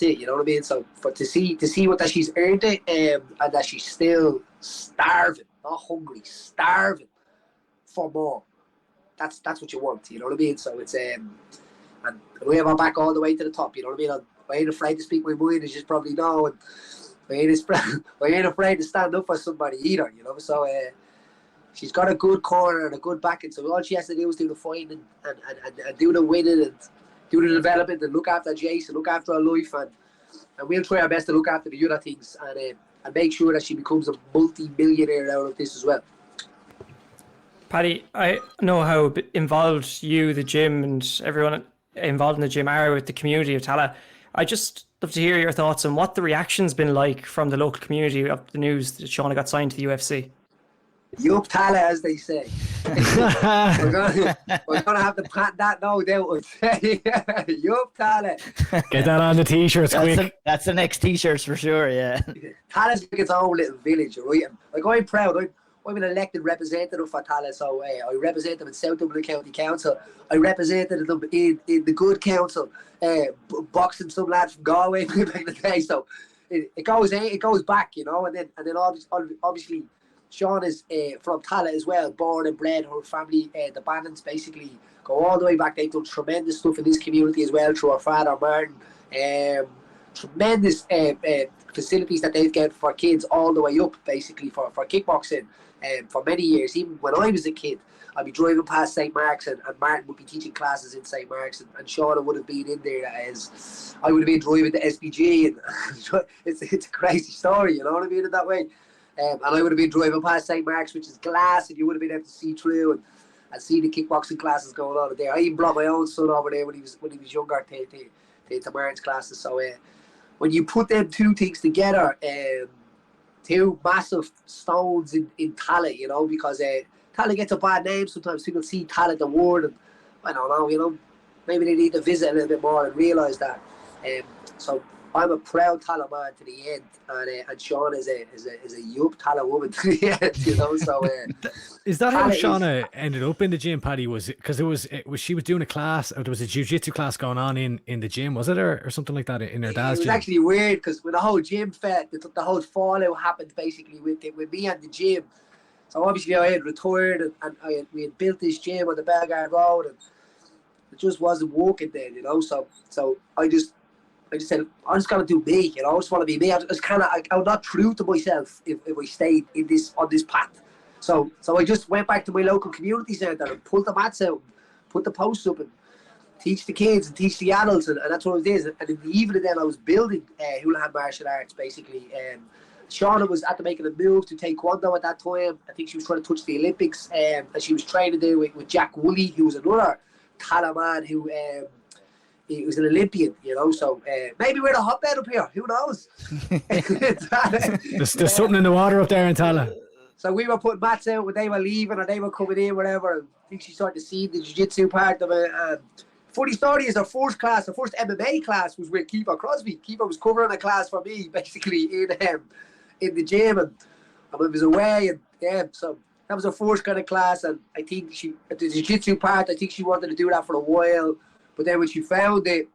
it. You know what I mean? So to see what that she's earned it, and that she's still starving, not hungry, starving for more. That's what you want. You know what I mean? So it's and we have our back all the way to the top. You know what I mean? I ain't afraid to speak my mind, as you probably know, and I ain't afraid to stand up for somebody either. You know, so she's got a good corner and a good backing. So all she has to do is do the fighting and do the winning and do the development and look after Jason, look after her life, and we'll try our best to look after the other things and make sure that she becomes a multi-millionaire out of this as well. Paddy, I know how involved you, the gym, and everyone involved in the gym are with the community of Tala. I just love to hear your thoughts on what the reaction's been like from the local community of the news that Shauna got signed to the UFC. Yup, Tala, as they say. we're gonna have to plant that, no doubt. Yup, Tala. Get that on the t-shirts quick. That's the next t-shirts for sure. Yeah. Tala's like its own little village, right? Like, I'm proud. I'm an elected representative for Tala, so I represent them in South Dublin County Council. I represented them in the Good Council, boxing some lad from Galway back in the day. So it goes back, you know. And then obviously Sean is from Tala as well, born and bred. Her family, the Bannons, basically go all the way back. They've done tremendous stuff in this community as well through our father Martin. Tremendous facilities that they've got for kids all the way up, basically for kickboxing. For many years, even when I was a kid, I'd be driving past St. Mark's and Martin would be teaching classes in St. Mark's, and Shauna would have been in there as I would have been driving the SPG, and it's a crazy story, you know what I mean, in that way. And I would have been driving past St. Mark's, which is glass, and you would have been able to see through and see the kickboxing classes going on there. I even brought my own son over there when he was younger to Martin's classes. So when you put them two things together, two massive stones in Tala, you know, because Tala gets a bad name sometimes. People see Tala the word, and I don't know, you know, maybe they need to visit a little bit more and realise that. So I'm a proud Tala man to the end, and Shauna is a yup Tala woman to the end, you know. So is that how Shauna ended up in the gym, Paddy? Was it because she was doing a class, or there was a jiu-jitsu class going on in the gym, was it, or something like that in her dad's gym? It was actually weird because when the whole gym fed, the whole fallout happened basically with me and the gym. So obviously I had retired and we had built this gym on the Belgard Road, and it just wasn't working then, you know. So I just said, I'm just gonna do me, you know. I just want to be me. I was not true to myself if I stayed on this path. So I just went back to my local community centre and pulled the mats out, put the posts up, and teach the kids and teach the adults, and that's what I was doing. And in the evening then I was building Hooligan martial arts, basically. Shauna was after making a move to Taekwondo at that time. I think she was trying to touch the Olympics, and she was training there with Jack Woolley, who was another Tala man who he was an Olympian, you know. So maybe we're the hotbed up here. Who knows? There's something in the water up there in Tala. So we were putting mats out when they were leaving or they were coming in, whatever. And I think she started to see the jiu-jitsu part of it. Funny story is our first MMA class was with Keeper Crosby. Keeper was covering a class for me, basically, in the gym, and I was away, and yeah, so that was her first kind of class. And I think the jiu-jitsu part, I think she wanted to do that for a while, but then when she found it,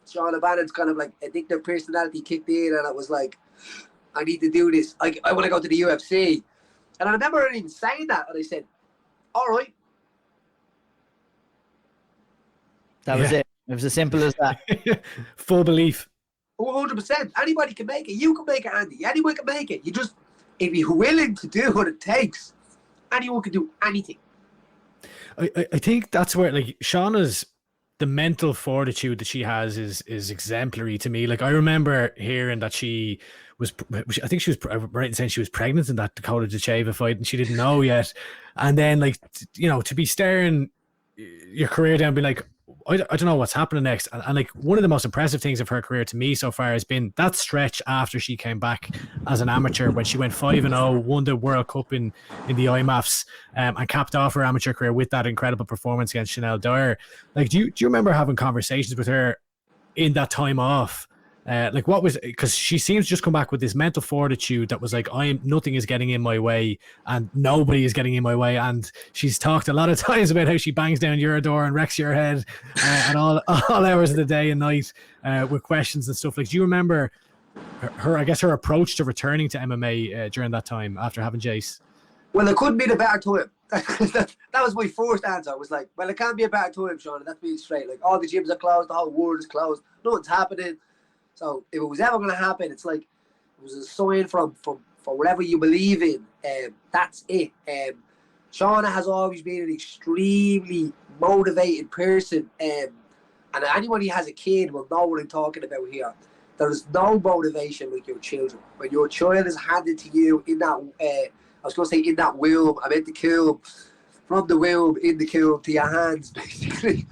Shauna Bannon's kind of like addictive personality kicked in, and I was like, I need to do this. I want to go to the UFC. And I remember her even saying that, and I said, all right. That was it. It was as simple as that. Full belief. 100%. Anybody can make it. You can make it, Andy. Anyone can make it. You just, if you're willing to do what it takes, anyone can do anything. I think that's where, like, Shauna's the mental fortitude that she has is exemplary to me. Like, I remember hearing that she was, I think she was right in saying she was pregnant in that Dakota Dacheva fight, and she didn't know yet. And then, like, you know, to be staring your career down, be like, I don't know what's happening next. And like, one of the most impressive things of her career to me so far has been that stretch after she came back as an amateur, when she went 5-0, won the World Cup in the IMMAFs, and capped off her amateur career with that incredible performance against Chanel Dyer. Like, do you remember having conversations with her in that time off? Like, what was, because she seems to just come back with this mental fortitude that was like, nothing is getting in my way and nobody is getting in my way. And she's talked a lot of times about how she bangs down your door and wrecks your head at all hours of the day and night with questions and stuff. Like, do you remember her, I guess, her approach to returning to MMA during that time after having Jace? Well, it couldn't be the better time. That was my first answer. I was like, well, it can't be a better time, Shauna. That's being straight. Like, all the gyms are closed, the whole world is closed, nothing's happening. So if it was ever going to happen, it's like it was a sign from whatever you believe in. That's it. Shauna has always been an extremely motivated person. And anybody who has a kid will know what I'm talking about here. There is no motivation like your children. When your child is handed to you in that, I was going to say in that womb, I meant the kiln, from the womb in the kiln to your hands, basically.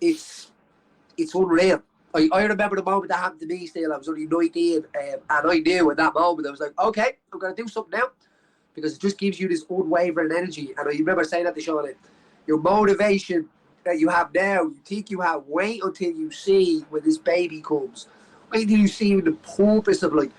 It's unreal. I remember the moment that happened to me still. I was only 19, and I knew at that moment, I was like, okay, I'm going to do something now, because it just gives you this unwavering energy. And I remember saying that to Shauna, your motivation that you have now, you think you have, wait until you see when this baby comes. Wait until you see the purpose of, like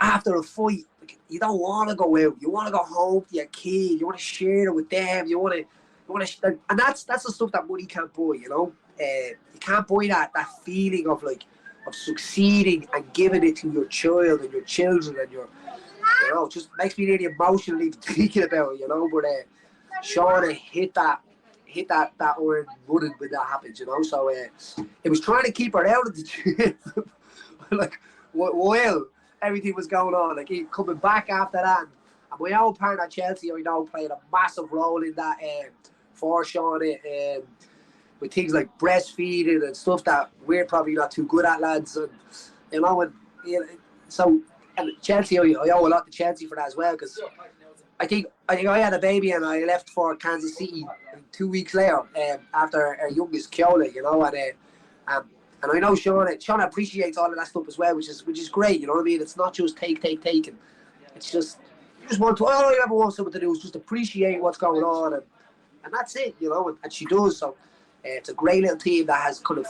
after a fight, like, you don't want to go out. You want to go home to your kid. You want to share it with them. You want to, and that's the stuff that money can't buy, you know. You can't buy that feeling of succeeding and giving it to your child and your children and your, you know, it just makes me really emotional even thinking about it, you know. But Shauna hit that iron running when that happened, you know. So it was trying to keep her out of the gym, like, while everything was going on, like, coming back after that. And my own partner Chelsea, I know, played a massive role in that for Shauna. With things like breastfeeding and stuff that we're probably not too good at, lads. And, you know, and so, and Chelsea, I owe a lot to Chelsea for that as well, because I think I had a baby and I left for Kansas City 2 weeks later after our youngest Caoilte, you know, and I know Shauna appreciates all of that stuff as well, which is great, you know what I mean? It's not just taking. It's just, you just want to, all I ever want someone to do is just appreciate what's going on, and that's it, you know, and she does. So it's a great little team that has kind of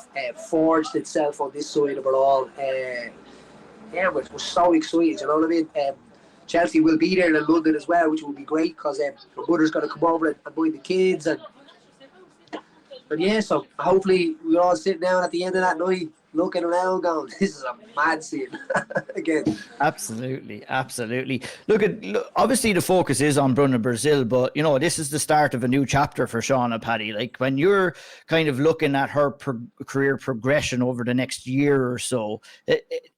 forged itself on this side of it all. Yeah, we're so excited, you know what I mean? Chelsea will be there in London as well, which will be great, because her mother's going to come over and buy the kids. And yeah, so hopefully we're all sitting down at the end of that night looking around going, this is a mad scene again. Absolutely. Look, obviously the focus is on Bruna Brazil, but, you know, this is the start of a new chapter for Shauna, Paddy. Like, when you're kind of looking at her career progression over the next year or so,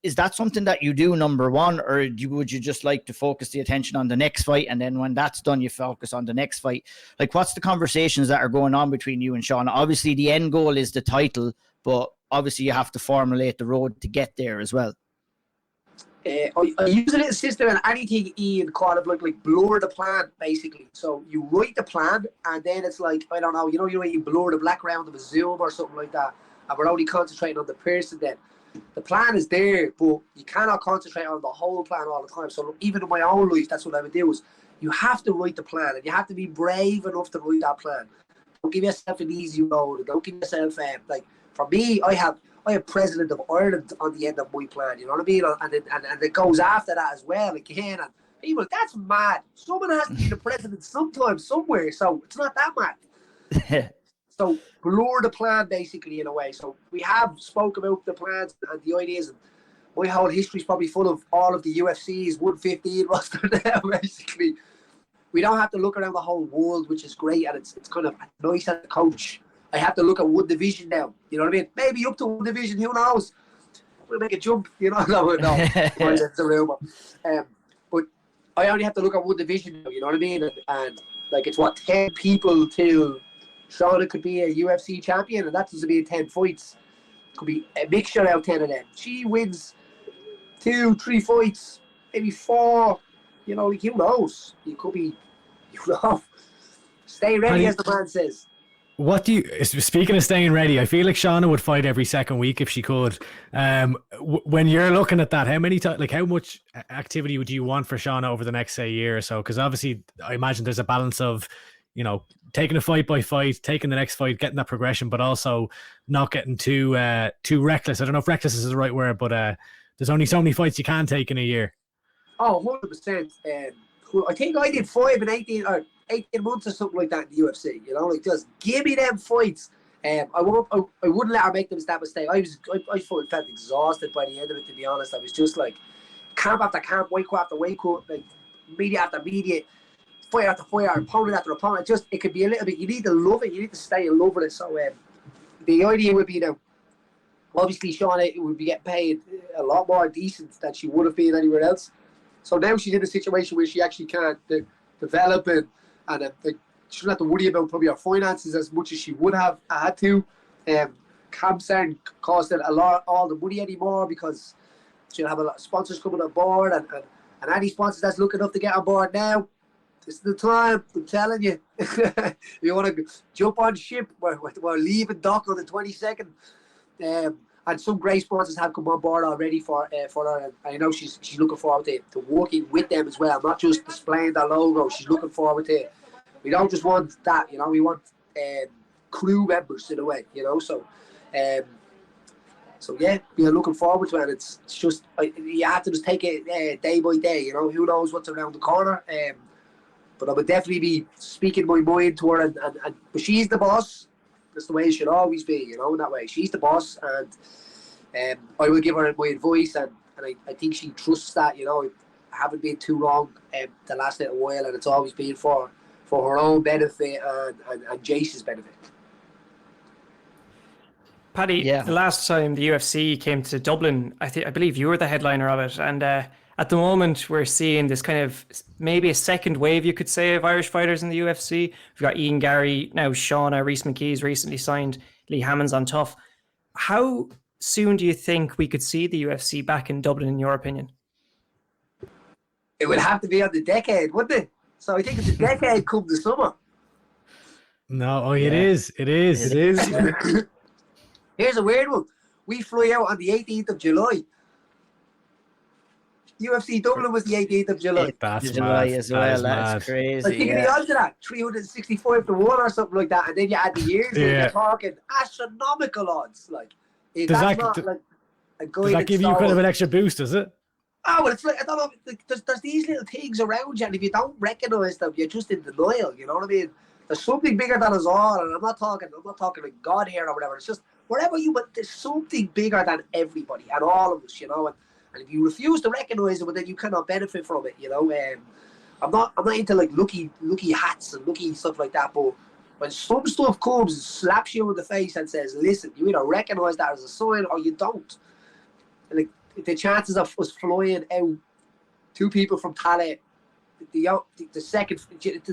is that something that you do, number one, or would you just like to focus the attention on the next fight, and then when that's done, you focus on the next fight? Like, what's the conversations that are going on between you and Shauna? Obviously, the end goal is the title, but obviously you have to formulate the road to get there as well. I use a little system and anything Ian called it like blur the plan, basically. So you write the plan, and then it's like, I don't know, you know you blur the background of a Zoom or something like that, and we're only concentrating on the person then. The plan is there, but you cannot concentrate on the whole plan all the time. So even in my own life, that's what I would do, is you have to write the plan, and you have to be brave enough to write that plan. Don't give yourself an easy road. Don't give yourself, like, for me, I have President of Ireland on the end of my plan, you know what I mean? And it goes after that as well, again. And people, that's mad. Someone has to be the president sometime, somewhere, so it's not that mad. So blur the plan, basically, in a way. So we have spoke about the plans and the ideas. And my whole history is probably full of all of the UFC's 115 roster now, basically. We don't have to look around the whole world, which is great, and it's kind of nice as a coach. I have to look at one division now. You know what I mean? Maybe up to one division, who knows? We'll make a jump, you know? No, that's a rumor. But I only have to look at one division now, you know what I mean? And like, it's what, 10 people till Shauna could be a UFC champion, and that doesn't mean 10 fights. Could be a mixture out of 10 of them. She wins 2-3 fights, maybe 4. You know, like, who knows? You could be, you know, stay ready, as the man says. What do you, speaking of staying ready, I feel like Shauna would fight every second week if she could. When you're looking at that, how many times, like, how much activity would you want for Shauna over the next, say, year or so? Because obviously, I imagine there's a balance of, you know, taking a fight by fight, taking the next fight, getting that progression, but also not getting too reckless. I don't know if reckless is the right word, but there's only so many fights you can take in a year. Oh, 100%. I think I did 5 in 18 months or something like that in the UFC. You know, like, just give me them fights. I wouldn't let her make that mistake. I felt exhausted by the end of it, to be honest. I was just like, camp after camp, weight cut after weight cut, like, media after media, fire after fire, opponent after opponent. It could be a little bit, you need to love it, you need to stay in love with it. So the idea would be, that obviously Shauna would be getting paid a lot more decent than she would have been anywhere else. So now she's in a situation where she actually can't develop and she doesn't have to worry about probably her finances as much as she would have had to. Camps aren't costing all the money anymore because she'll have a lot of sponsors coming on board, and any sponsors that's looking up to get on board now, this is the time. I'm telling you. You want to jump on ship? We're leaving dock on the 22nd. And some great sponsors have come on board already for her. And I know she's looking forward to working with them as well, not just displaying their logo. She's looking forward to it. We don't just want that, you know. We want crew members in a way, you know. So yeah, we are looking forward to it. It's just you have to just take it day by day, you know. Who knows what's around the corner? But I would definitely be speaking my mind to her, but she's the boss. That's the way it should always be, you know, in that way. She's the boss, and I will give her my advice, and I think she trusts that, you know. I haven't been too wrong the last little while, and it's always been for her own benefit and Jace's benefit. Paddy, the last time the UFC came to Dublin, I believe you were the headliner of it, and at the moment we're seeing this kind of maybe a second wave, you could say, of Irish fighters in the UFC. We've got Ian Gary, now Shauna, Rhys McKee's recently signed, Lee Hammond's on tough. How soon do you think we could see the UFC back in Dublin, in your opinion? It would have to be on the decade, wouldn't it? So I think it's a decade come the summer. No, it is. Here's a weird one. We fly out on the 18th of July. UFC Dublin was the 18th of July. That's July mad. as well. That's crazy. Like, think of the odds of that. 365 to 1 or something like that. And then you add the years, and you're talking astronomical odds. Like, does that give you kind of an extra boost, does it? Oh, well, it's like, I don't know, like, there's these little things around you, and if you don't recognise them, you're just in denial, you know what I mean? There's something bigger than us all, and I'm not talking like God here or whatever. It's just wherever but there's something bigger than everybody and all of us, you know. And if you refuse to recognise it, well, then you cannot benefit from it, you know. I'm not into like lucky hats and lucky stuff like that, but when some stuff comes and slaps you in the face and says, "Listen, you either recognise that as a sign or you don't," and like, the chances of us flying out 2 people from Tallaght, the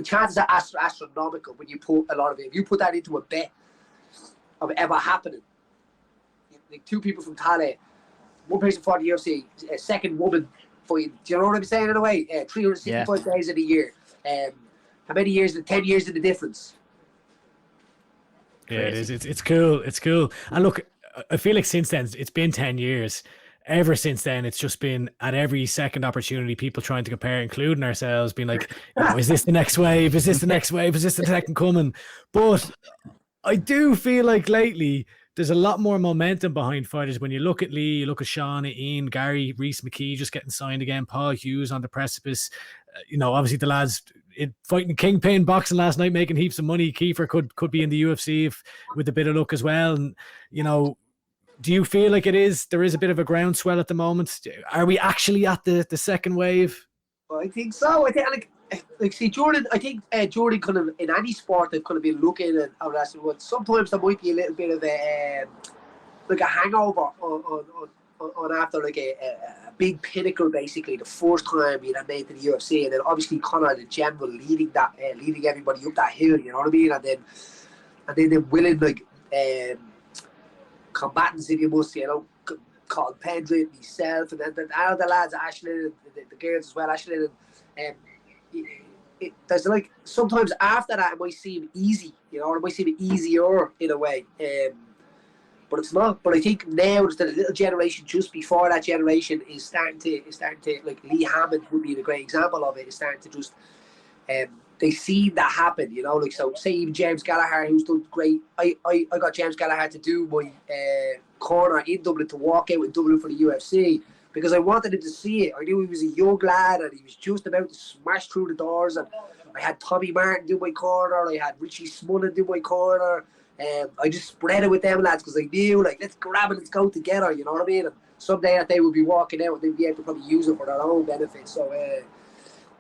chances are astronomical when you put a lot of it. If you put that into a bet of ever happening, like 2 people from Tallaght, 1 person for the UFC, a second woman fighting. Do you know what I'm saying? In a way, 365 days in a year. How many years? 10 years in the difference. Yeah, it is. It's cool. It's cool. And look, I feel like since then, it's been 10 years. Ever since then, it's just been at every second opportunity, people trying to compare, including ourselves, being like, is this the next wave? Is this the next wave? Is this the second coming? But I do feel like lately, there's a lot more momentum behind fighters. When you look at Lee, you look at Shauna, Ian, Gary, Rhys McKee just getting signed again, Paul Hughes on the precipice. You know, obviously the lads fighting Kingpin boxing last night, making heaps of money. Kiefer could be in the UFC with a bit of luck as well. And, you know, do you feel like there is a bit of a groundswell at the moment? Are we actually at the second wave? I think so. I think see, Jordan. I think Jordan kind of in any sport they've kind of been looking at what sometimes there might be a little bit of a like a hangover on after like a big pinnacle, basically the first time you made to the UFC, and then obviously Conor the general leading everybody up that hill. You know what I mean? And then and then them willing like combatants, if you must, Colin Pendrit, myself, and then all the lads, Ashley, the girls as well, Ashley, and there's like sometimes after that it might seem easy, or it might seem easier in a way, but it's not. But I think now the little generation just before that generation is starting to like Lee Hammond would be a great example of it. Is starting to just they see that happen, like so. Say even James Gallagher, who's done great. I got James Gallagher to do my corner in Dublin, to walk out in Dublin for the UFC, because I wanted him to see it. I knew he was a young lad and he was just about to smash through the doors. And I had Tommy Martin do my corner. I had Richie Smullen do my corner. I just spread it with them lads because I knew, like, let's grab it, let's go together, you know what I mean? And someday that they would be walking out and they'd be able to probably use it for their own benefit. So,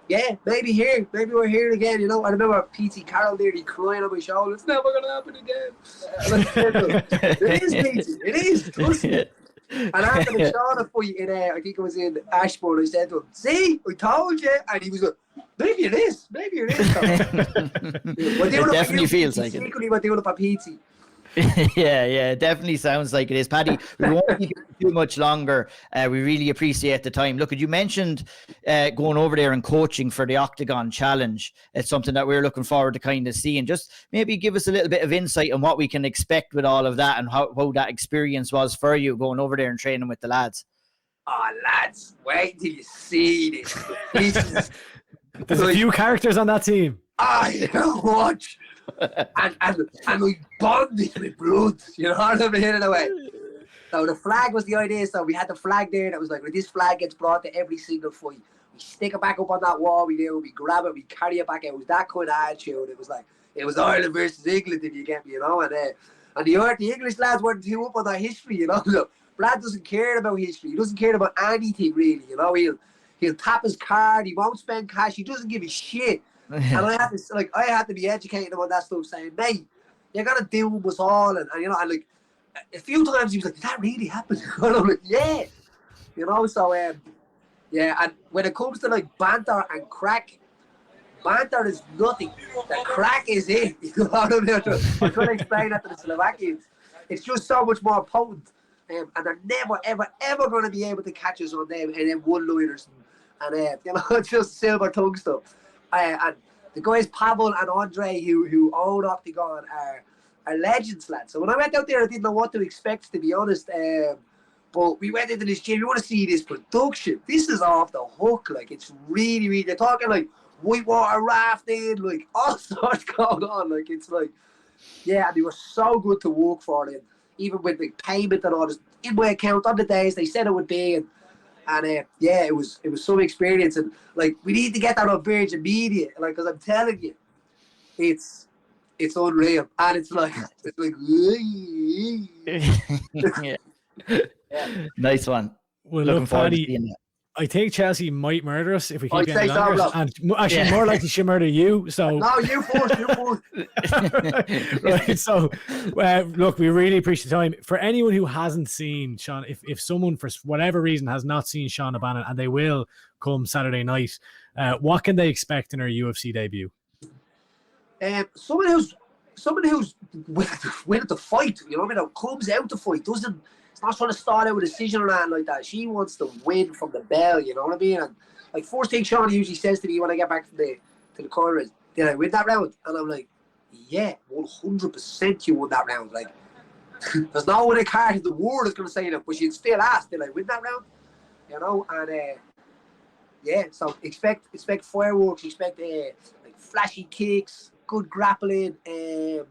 yeah, maybe we're here again, I remember P.T. Carroll nearly crying on my shoulder. It's never going to happen again. It is, P.T. It is. Trust me. And after the Shauna fight in, I think it was in Ashbourne, I said to him, see, I told you. And he was like, maybe it is. It definitely feels like it. Secretly, we're doing it for PT. Yeah, it definitely sounds like it is. Paddy, we won't keep you too much longer. We really appreciate the time. Look, you mentioned going over there and coaching for the Octagon Challenge. It's something that we're looking forward to kind of seeing. Just maybe give us a little bit of insight on what we can expect with all of that and how that experience was for you going over there and training with the lads. Oh, lads, wait till you see this. There's a few characters on that team. I watch. And we bonded with blood, you know what I mean, in a way. So the flag was the idea. So we had the flag there that was like, when this flag gets brought to every single fight, we stick it back up on that wall, we grab it, we carry it back out. It was that kind of attitude. It was like, it was Ireland versus England, if you get me, and the English lads weren't too up on that history, Look, Brad doesn't care about history. He doesn't care about anything really, He'll tap his card, he won't spend cash, he doesn't give a shit. And I had to be educating him on that stuff, saying, mate, you're gonna deal with us all, and like a few times he was like, did that really happen? And I'm like, yeah, so yeah. And when it comes to like banter and crack, banter is nothing. The crack is it. You know what I mean? I'm trying to explain that to the Slovakians. It's just so much more potent, and they're never, ever, ever going to be able to catch us on them and then one-liners and it's just silver tongue stuff. And the guys Pavel and Andre who own Octagon are legends, lads. So when I went out there, I didn't know what to expect, to be honest. But we went into this gym. You want to see this production? This is off the hook. Like, it's really, really. They're talking like whitewater rafting, like all sorts going on. Like, it's like, yeah. And they were so good to work for them, even with the payment and all this in my account on the days they said it would be. And yeah, it was some experience, and like we need to get that on Virgin Media, like, because I'm telling you, it's unreal, and it's like yeah. Nice one. Well, look, Paddy, I think Chelsea might murder us if we keep getting longer, and actually more likely she'll murder you. So no, you first. Right. So, look, we really appreciate the time. For anyone who hasn't seen Shauna, if someone for whatever reason has not seen Shauna Bannon, and they will come Saturday night, what can they expect in her UFC debut? Someone who's winning the fight. You know what I mean? Comes out to fight, doesn't. Not trying to start out with a decision or anything like that. She wants to win from the bell, you know what I mean? And like, first thing Shauna usually says to me when I get back to the corner is, did I win that round? And I'm like, yeah, 100% you won that round. Like, there's no one in the card in the world is going to say that, but she'd still ask, did I win that round? And yeah, so expect fireworks, expect like flashy kicks, good grappling, and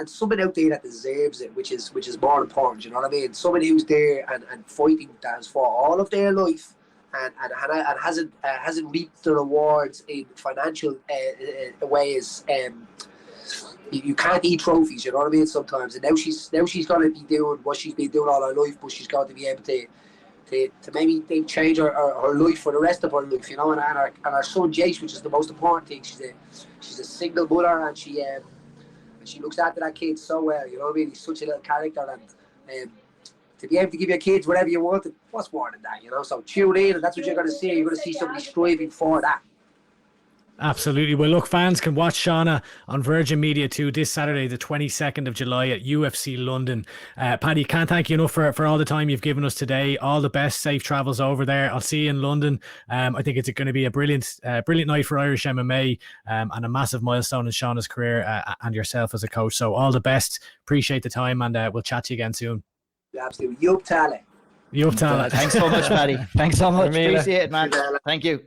someone out there that deserves it, which is more important, you know what I mean? Someone who's there and fighting that has fought all of their life and hasn't reaped the rewards in financial ways. You can't eat trophies, you know what I mean? Sometimes, and now she's going to be doing what she's been doing all her life, but she's going to be able to maybe change her life for the rest of her life, you know. And her son Jace, which is the most important thing. She's a single mother, and she looks after that kid so well, you know what I mean? He's such a little character, and to be able to give your kids whatever you want, what's more than that, you know? So tune in, and that's what you're going to see. You're going to see somebody striving for that. Absolutely. Well, look, fans can watch Shauna on Virgin Media 2 this Saturday, the 22nd of July at UFC London. Paddy, can't thank you enough for all the time you've given us today. All the best, safe travels over there. I'll see you in London. I think it's going to be a brilliant night for Irish MMA and a massive milestone in Shauna's career and yourself as a coach. So all the best. Appreciate the time, and we'll chat to you again soon. Absolutely. Yup, Tally. Thanks so much, Paddy. Thanks so much. Appreciate it, man. Thank you.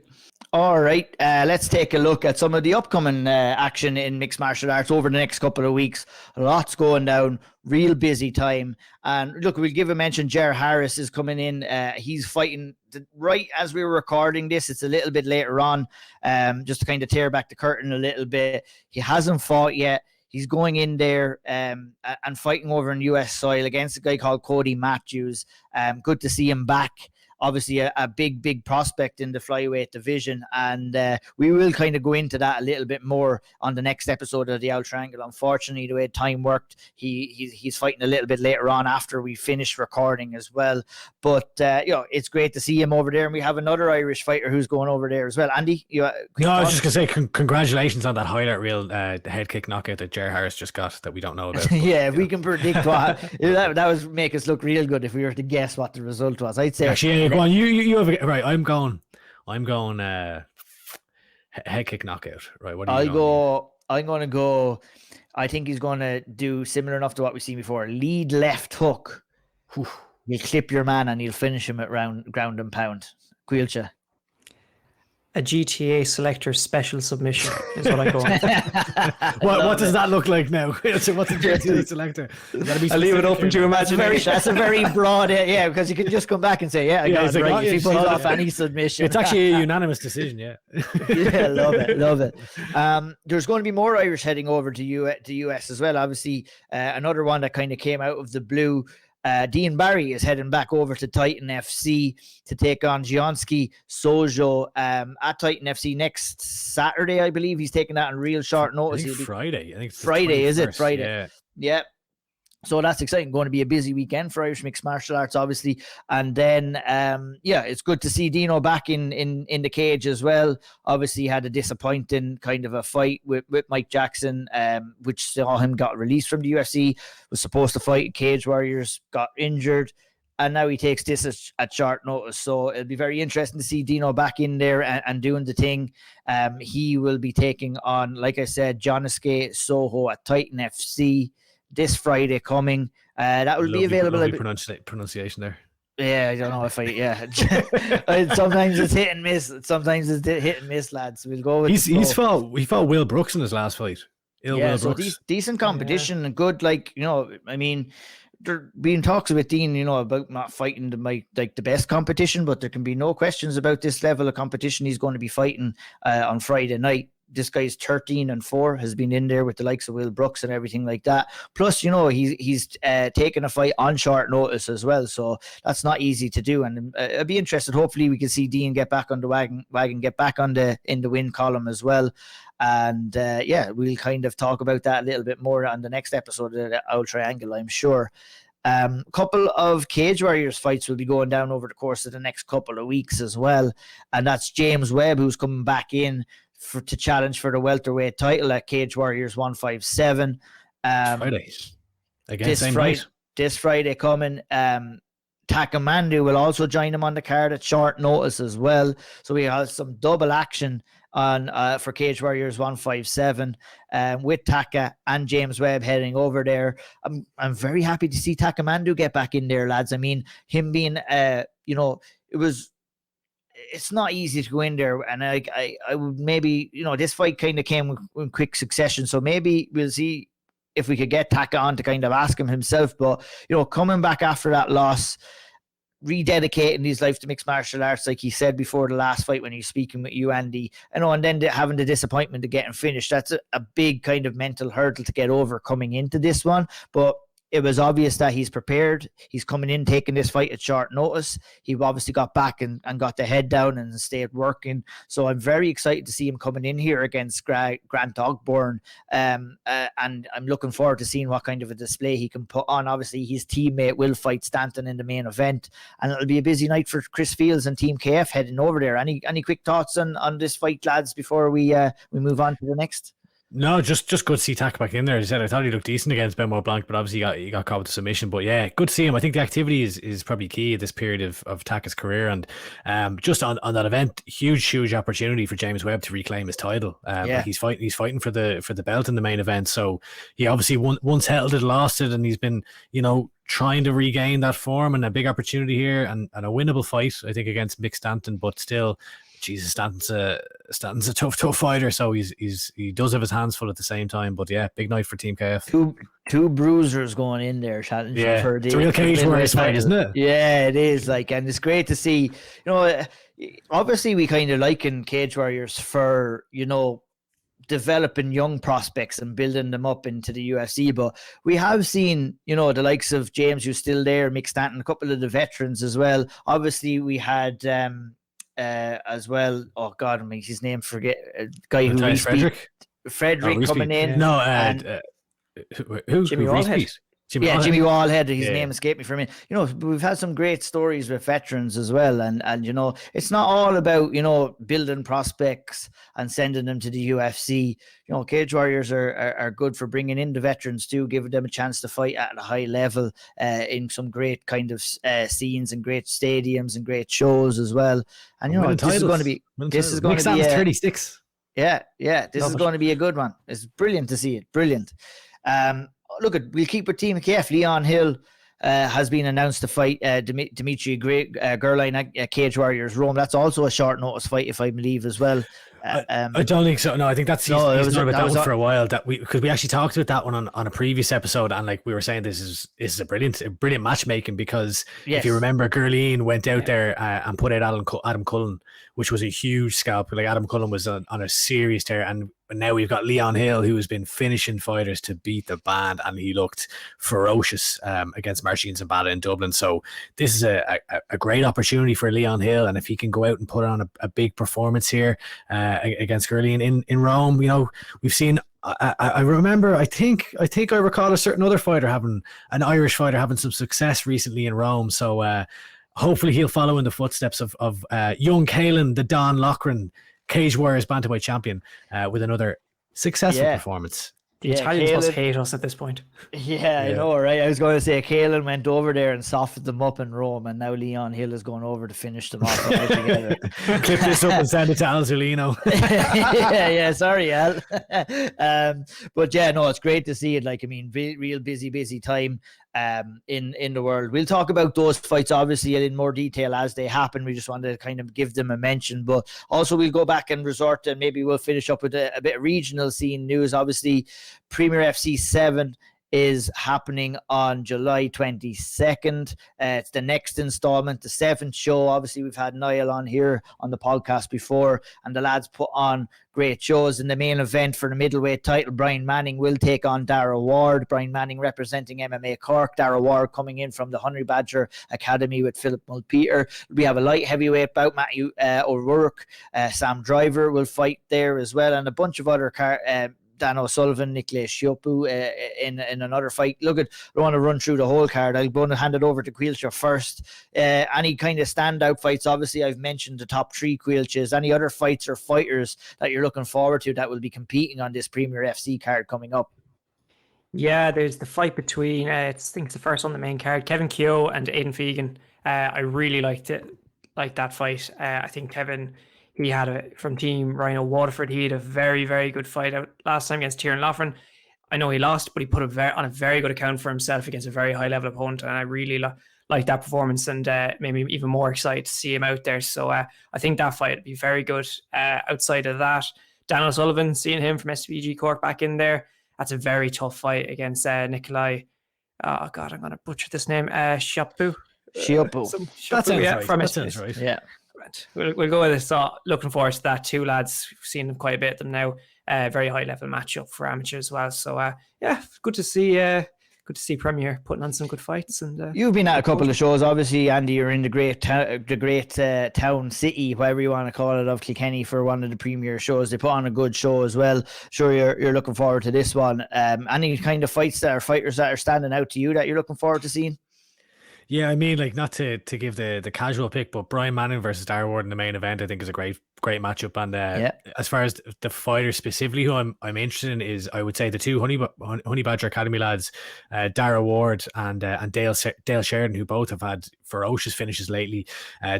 All right, let's take a look at some of the upcoming action in mixed martial arts over the next couple of weeks. Lots going down, real busy time. And look, we'll give a mention. Jer Harris is coming in. He's fighting right as we were recording this. It's a little bit later on, just to kind of tear back the curtain a little bit. He hasn't fought yet. He's going in there and fighting over in US soil against a guy called Cody Matthews. Good to see him back. Obviously a big prospect in the flyweight division, and we will kind of go into that a little bit more on the next episode of the Auld Triangle. Unfortunately, the way time worked, he's fighting a little bit later on after we finished recording as well. But it's great to see him over there, and we have another Irish fighter who's going over there as well. Andy, I was just gonna say congratulations on that highlight reel, the head kick knockout that Jer Harris just got that we don't know about. Yeah, if we can predict what that would make us look real good if we were to guess what the result was. I'd say actually. Go on, you have right. I'm going head kick knockout. Right. What do you I'm going to go. I think he's going to do similar enough to what we've seen before. Lead left hook. You'll clip your man and you'll finish him at ground and pound. Caoilte. A GTA selector special submission is what I go on. What does that look like now? What's a GTA selector? I'll leave it open to imagination. That's a very broad, because you can just come back and say, I got it right. If he pulls off any submission. It's actually a unanimous decision, yeah. Yeah, love it. There's going to be more Irish heading over to US as well. Obviously, another one that kind of came out of the blue. Dean Barry is heading back over to Titan FC to take on Gianski Sojo at Titan FC next Saturday, I believe. He's taking that on real short notice. I think Friday. Friday, is it? Friday. Yeah. So that's exciting. Going to be a busy weekend for Irish mixed martial arts, obviously. And then, it's good to see Dino back in the cage as well. Obviously, he had a disappointing kind of a fight with Mike Jackson, which saw him got released from the UFC, was supposed to fight Cage Warriors, got injured, and now he takes this at short notice. So it'll be very interesting to see Dino back in there and doing the thing. He will be taking on, like I said, Gianski Sojo at Titan FC this Friday coming. That will be available. Pronunciation there. Yeah, I don't know if sometimes it's hit and miss. Sometimes it's hit and miss, lads. We'll go with he fought Will Brooks in his last fight. Will Brooks. Decent competition and good. There being talks with Dean, about not fighting the best competition, but there can be no questions about this level of competition he's going to be fighting on Friday night. This guy's 13-4, has been in there with the likes of Will Brooks and everything like that. Plus, he's taken a fight on short notice as well, so that's not easy to do. And I'd be interested. Hopefully, we can see Dean get back on the wagon, get back in the win column as well. And we'll kind of talk about that a little bit more on the next episode of the Auld Triangle, I'm sure. Couple of Cage Warriors fights will be going down over the course of the next couple of weeks as well, and that's James Webb, who's coming back in to challenge for the welterweight title at Cage Warriors 157. Friday. This Friday coming. Takamandu will also join him on the card at short notice as well. So we have some double action on for Cage Warriors 157 with Taka and James Webb heading over there. I'm very happy to see Takamandu get back in there, lads. I mean, him being it's not easy to go in there, and I would maybe, this fight kind of came in quick succession, so maybe we'll see if we could get Taka on to kind of ask him himself. But coming back after that loss, rededicating his life to mixed martial arts, like he said before the last fight when he was speaking with you, Andy, and then having the disappointment of getting finished, that's a big kind of mental hurdle to get over coming into this one. But it was obvious that he's prepared. He's coming in, taking this fight at short notice. He obviously got back and got the head down and stayed working. So I'm very excited to see him coming in here against Grant Ogborn. And I'm looking forward to seeing what kind of a display he can put on. Obviously, his teammate will fight Stanton in the main event, and it'll be a busy night for Chris Fields and Team KF heading over there. Any quick thoughts on this fight, lads, before we move on to the next? No, just good to see Tak back in there. As I said, I thought he looked decent against Benoit Blanc, but obviously he got caught with the submission. But yeah, good to see him. I think the activity is probably key at this period of Tak's career. And just on that event, huge opportunity for James Webb to reclaim his title. He's fighting for the belt in the main event. So he obviously once held it, lost it, and he's been, trying to regain that form, and a big opportunity here and a winnable fight, I think, against Mick Stanton. But still, Jesus, Stanton's a tough fighter, so he does have his hands full at the same time. But yeah, big night for Team KF. Two bruisers going in there challenging for the, it's a real cage warriors fight, isn't it? Yeah, it is. And it's great to see. Obviously we kind of liken Cage Warriors for developing young prospects and building them up into the UFC, but we have seen the likes of James, who's still there, Mick Stanton, a couple of the veterans as well. Obviously we had as well, oh god, I mean his name, forget, guy who Frederick coming in. Who? Jimmy Wallhead. Jimmy Wallhead, his name escaped me for a minute. We've had some great stories with veterans as well, and it's not all about building prospects and sending them to the UFC. Cage Warriors are good for bringing in the veterans too, giving them a chance to fight at a high level in some great kind of scenes and great stadiums and great shows as well. And this is going to be 36. Yeah, this is going to be a good one. It's brilliant to see it. Brilliant. We'll keep with Team KF. Leon Hill has been announced to fight Dimitri Gerline at Cage Warriors Rome. That's also a short notice fight, if I believe, as well. I don't think so. No, I think he's known about that one for a while. Because we actually talked about that one on a previous episode, and we were saying this is a brilliant matchmaking, because if you remember, Gerline went out there and put out Adam Cullen, which was a huge scalp. Adam Cullen was on a serious tear, and now we've got Leon Hill, who has been finishing fighters to beat the band, and he looked ferocious against Marcin Zambada in Dublin. So this is a great opportunity for Leon Hill, and if he can go out and put on a big performance here against Gerline in Rome, we've seen. I remember. I think I recall a certain other fighter an Irish fighter having some success recently in Rome. So hopefully he'll follow in the footsteps of young Caoilte, the Don Loughran Cage Warriors bantamweight champion, with another successful performance. The Italians must hate us at this point. Yeah, I know, right? I was going to say Caoilte went over there and softened them up in Rome, and now Leon Hill is going over to finish them off right together. Clip this up and send it to Al Zulino. yeah, sorry, Al. But yeah, no, it's great to see it. Real busy time in the world. We'll talk about those fights obviously in more detail as they happen. We just wanted to kind of give them a mention, but also we'll go back and resort to, maybe we'll finish up with a bit of regional scene news. Obviously Premier FC 7 is happening on July 22nd. It's the next installment, the 7th show. Obviously, we've had Niall on here on the podcast before, and the lads put on great shows. In the main event for the middleweight title, Brian Manning will take on Dara Ward. Brian Manning representing MMA Cork. Dara Ward coming in from the Honey Badger Academy with Philip Mulpeter. We have a light heavyweight bout. Matthew O'Rourke, Sam Driver will fight there as well, and a bunch of other Dan O'Sullivan, Nicolas Chiopu in another fight. I don't want to run through the whole card. I'm going to hand it over to Caoilte first. Any kind of standout fights? Obviously, I've mentioned the top 3 Caoiltes. Any other fights or fighters that you're looking forward to that will be competing on this Premier FC card coming up? Yeah, there's the fight between, I think it's the first on the main card, Kevin Keogh and Aidan Fegan. I really liked that fight. I think Kevin... He had from Team Rhino Waterford. He had a very, very good fight out last time against Tiernan Loughran. I know he lost, but he put on a very good account for himself against a very high-level opponent, and I really like that performance, and made me even more excited to see him out there. So I think that fight would be very good. Outside of that, Dan O'Sullivan, seeing him from SPG Cork back in there, that's a very tough fight against Nikolai. Oh, God, I'm going to butcher this name. Chiopu. That sounds right. Yeah. We'll go with it. So looking forward to that. 2 lads, we've seen them quite a bit of them now. Very high level matchup for amateurs as well. So good to see good to see Premier putting on some good fights. And you've been at a couple of shows, obviously, Andy. You're in the great town city, whatever you want to call it, of Kilkenny for one of the premier shows. They put on a good show as well. Sure, you're looking forward to this one. Any kind of fighters that are standing out to you that you're looking forward to seeing? Yeah, I mean, like, not to give the casual pick, but Brian Manning versus Darragh Ward in the main event, I think, is a great matchup. And as far as the fighters specifically who I'm interested in is, I would say, the two Honey Badger Academy lads, Darragh Ward and Dale Sheridan, who both have had ferocious finishes lately.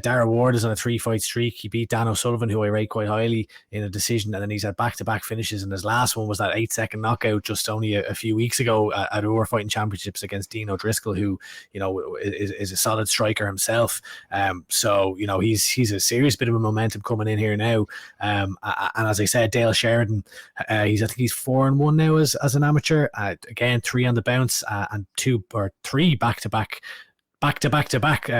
Darragh Ward is on a 3-fight streak. He beat Dan O'Sullivan, who I rate quite highly, in a decision, and then he's had back-to-back finishes, and his last one was that 8-second knockout just only a few weeks ago at Our Fighting Championships against Dean O'Driscoll, who, you know, is a solid striker himself. So, you know, he's a serious bit of a momentum coming in here now. And as I said, Dale Sheridan, I think he's 4-1 now as an amateur. Again, 3 on the bounce, and 2 or 3 back-to-back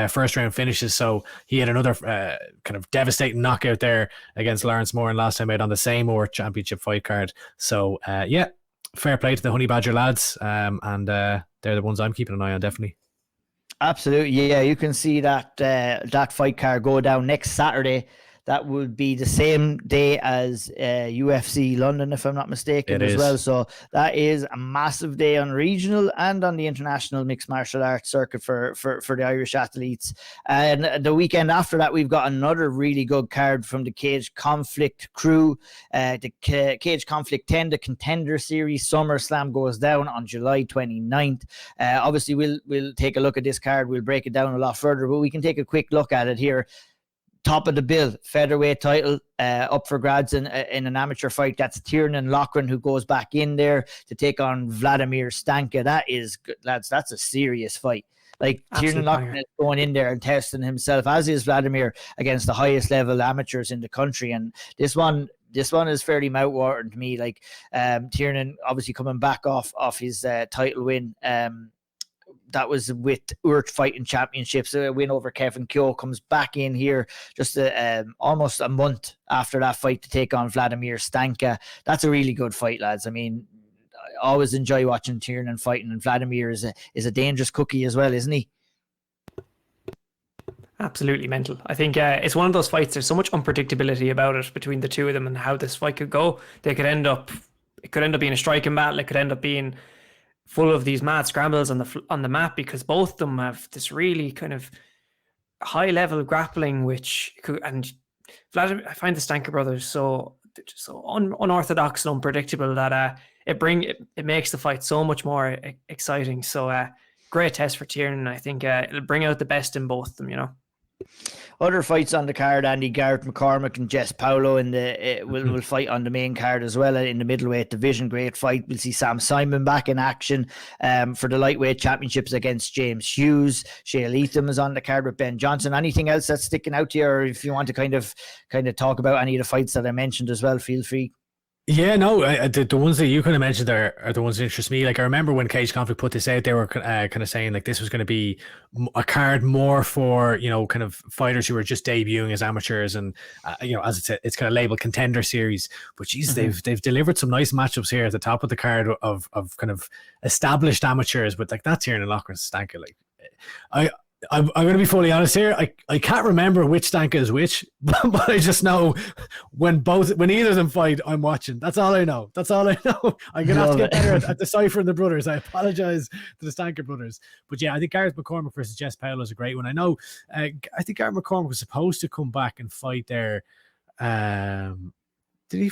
first round finishes. So he had another kind of devastating knockout there against Lawrence Moore last time out on the same Or Championship fight card. So yeah, fair play to the Honey Badger lads, and they're the ones I'm keeping an eye on, definitely. Absolutely, yeah. You can see that that fight card go down next Saturday. That would be the same day as UFC London, if I'm not mistaken, as well. So that is a massive day on regional and on the international mixed martial arts circuit for the Irish athletes. And the weekend after that, we've got another really good card from the Cage Conflict crew. The Cage Conflict 10, the Contender Series SummerSlam, goes down on July 29th. Obviously, we'll take a look at this card. We'll break it down a lot further, but we can take a quick look at it here. Top of the bill, featherweight title up for grabs in an amateur fight. That's Tiernan Loughran, who goes back in there to take on Vladimir Stanka. That is good, lads. That's a serious fight. Like, Tiernan Loughran is going in there and testing himself, as is Vladimir, against the highest level amateurs in the country. And this one is fairly mouthwatering to me. Like, Tiernan obviously coming back off his title win. That was with Urt Fighting Championships, a win over Kevin Keogh. Comes back in here just almost a month after that fight to take on Vladimir Stanka. That's a really good fight, lads. I mean, I always enjoy watching Tiernan fighting, and Vladimir is a dangerous cookie as well, isn't he? Absolutely mental. I think it's one of those fights, there's so much unpredictability about it between the two of them and how this fight could go. It could end up being a striking battle. It could end up being full of these mad scrambles on the map, because both of them have this really kind of high level grappling, and Vladimir, I find the Stanka brothers so unorthodox and unpredictable that it makes the fight so much more exciting. So great test for Tiernan. I think it'll bring out the best in both of them, you know. Other fights on the card, Andy, Garrett McCormick and Jess Paulo will fight on the main card as well in the middleweight division. Great fight. We'll see Sam Simon back in action for the lightweight championships against James Hughes. Shale Etham is on the card with Ben Johnson. Anything else that's sticking out to you, or if you want to kind of talk about any of the fights that I mentioned as well, feel free. Yeah, no, the ones that you kind of mentioned there are the ones that interest me. Like, I remember when Cage Conflict put this out, they were kind of saying like this was going to be a card more for, you know, kind of fighters who are just debuting as amateurs, and you know, as it's kind of labeled Contender Series. But geez, they've delivered some nice matchups here at the top of the card of kind of established amateurs with like that Tiernan Loughran Stanka. Like, I'm going to be fully honest here. I can't remember which Stanka is which, but I just know when either of them fight, I'm watching. That's all I know. I'm going to have to get better at deciphering the brothers. I apologize to the Stanka brothers. But yeah, I think Gareth McCormick versus Jess Paulo is a great one. I know, I think Gareth McCormick was supposed to come back and fight there. Did he?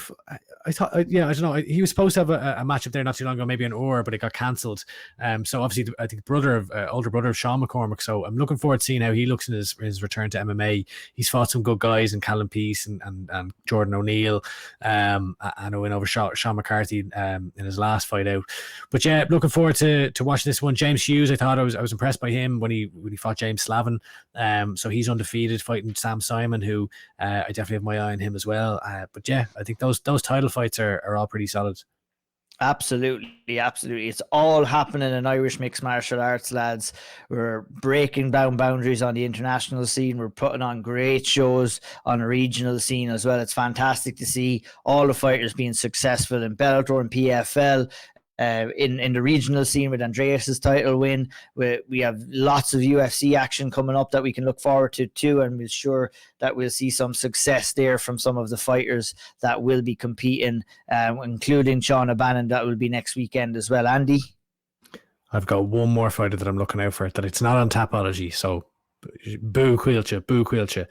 I thought, I don't know. He was supposed to have a matchup there not too long ago, maybe an Or, but it got cancelled. So obviously, I think older brother of Sean McCormick. So I'm looking forward to seeing how he looks in his return to MMA. He's fought some good guys in Callum Peace and Jordan O'Neill. And a win over Sean McCarthy in his last fight out. But yeah, looking forward to watching this one. James Hughes, I thought I was impressed by him when he fought James Slavin. So he's undefeated, fighting Sam Simon, who I definitely have my eye on him as well. But yeah, I think those title fights are all pretty solid. Absolutely. It's all happening in Irish mixed martial arts, lads. We're breaking down boundaries on the international scene. We're putting on great shows on a regional scene as well. It's fantastic to see all the fighters being successful in Bellator and PFL. in the regional scene with Andreas' title win. We have lots of UFC action coming up that we can look forward to too, and we're sure that we'll see some success there from some of the fighters that will be competing, including Shauna Bannon, that will be next weekend as well. Andy? I've got one more fighter that I'm looking out for, that it's not on Tapology, so boo Caoilte.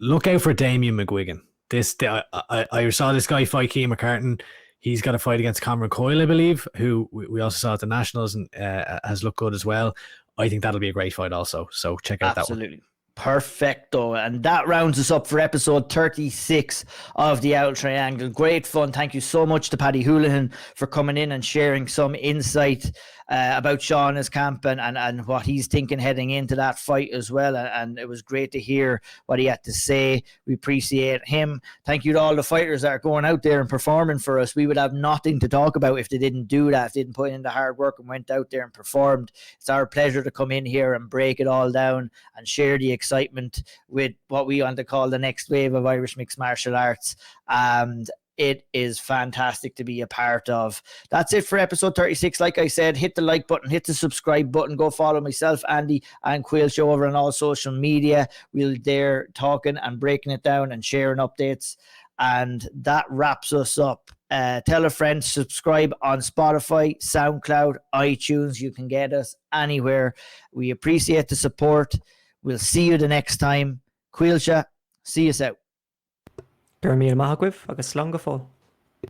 Look out for Damien McGuigan. I saw this guy fight Keane McCartan. He's got a fight against Cameron Coyle, I believe, who we also saw at the Nationals and has looked good as well. I think that'll be a great fight also, so check out that one. Absolutely. Perfecto. And that rounds us up for episode 36 of the Auld Triangle. Great fun. Thank you so much to Paddy Holohan for coming in and sharing some insight about Shauna's camp and what he's thinking heading into that fight as well. And it was great to hear what he had to say. We appreciate him. Thank you to all the fighters that are going out there and performing for us. We would have nothing to talk about if they didn't do that, if they didn't put in the hard work and went out there and performed. It's our pleasure to come in here and break it all down and share the excitement with what we want to call the next wave of Irish mixed martial arts. And it is fantastic to be a part of. That's it for episode 36. Like I said, hit the like button, hit the subscribe button, go follow myself, Andy, and Caoilte over on all social media. We'll be there talking and breaking it down and sharing updates. And that wraps us up. Tell a friend, subscribe on Spotify, SoundCloud, iTunes. You can get us anywhere. We appreciate the support. We'll see you the next time. Caoilte, see us out. Gurmíl Mahagwib agus slán go fóill.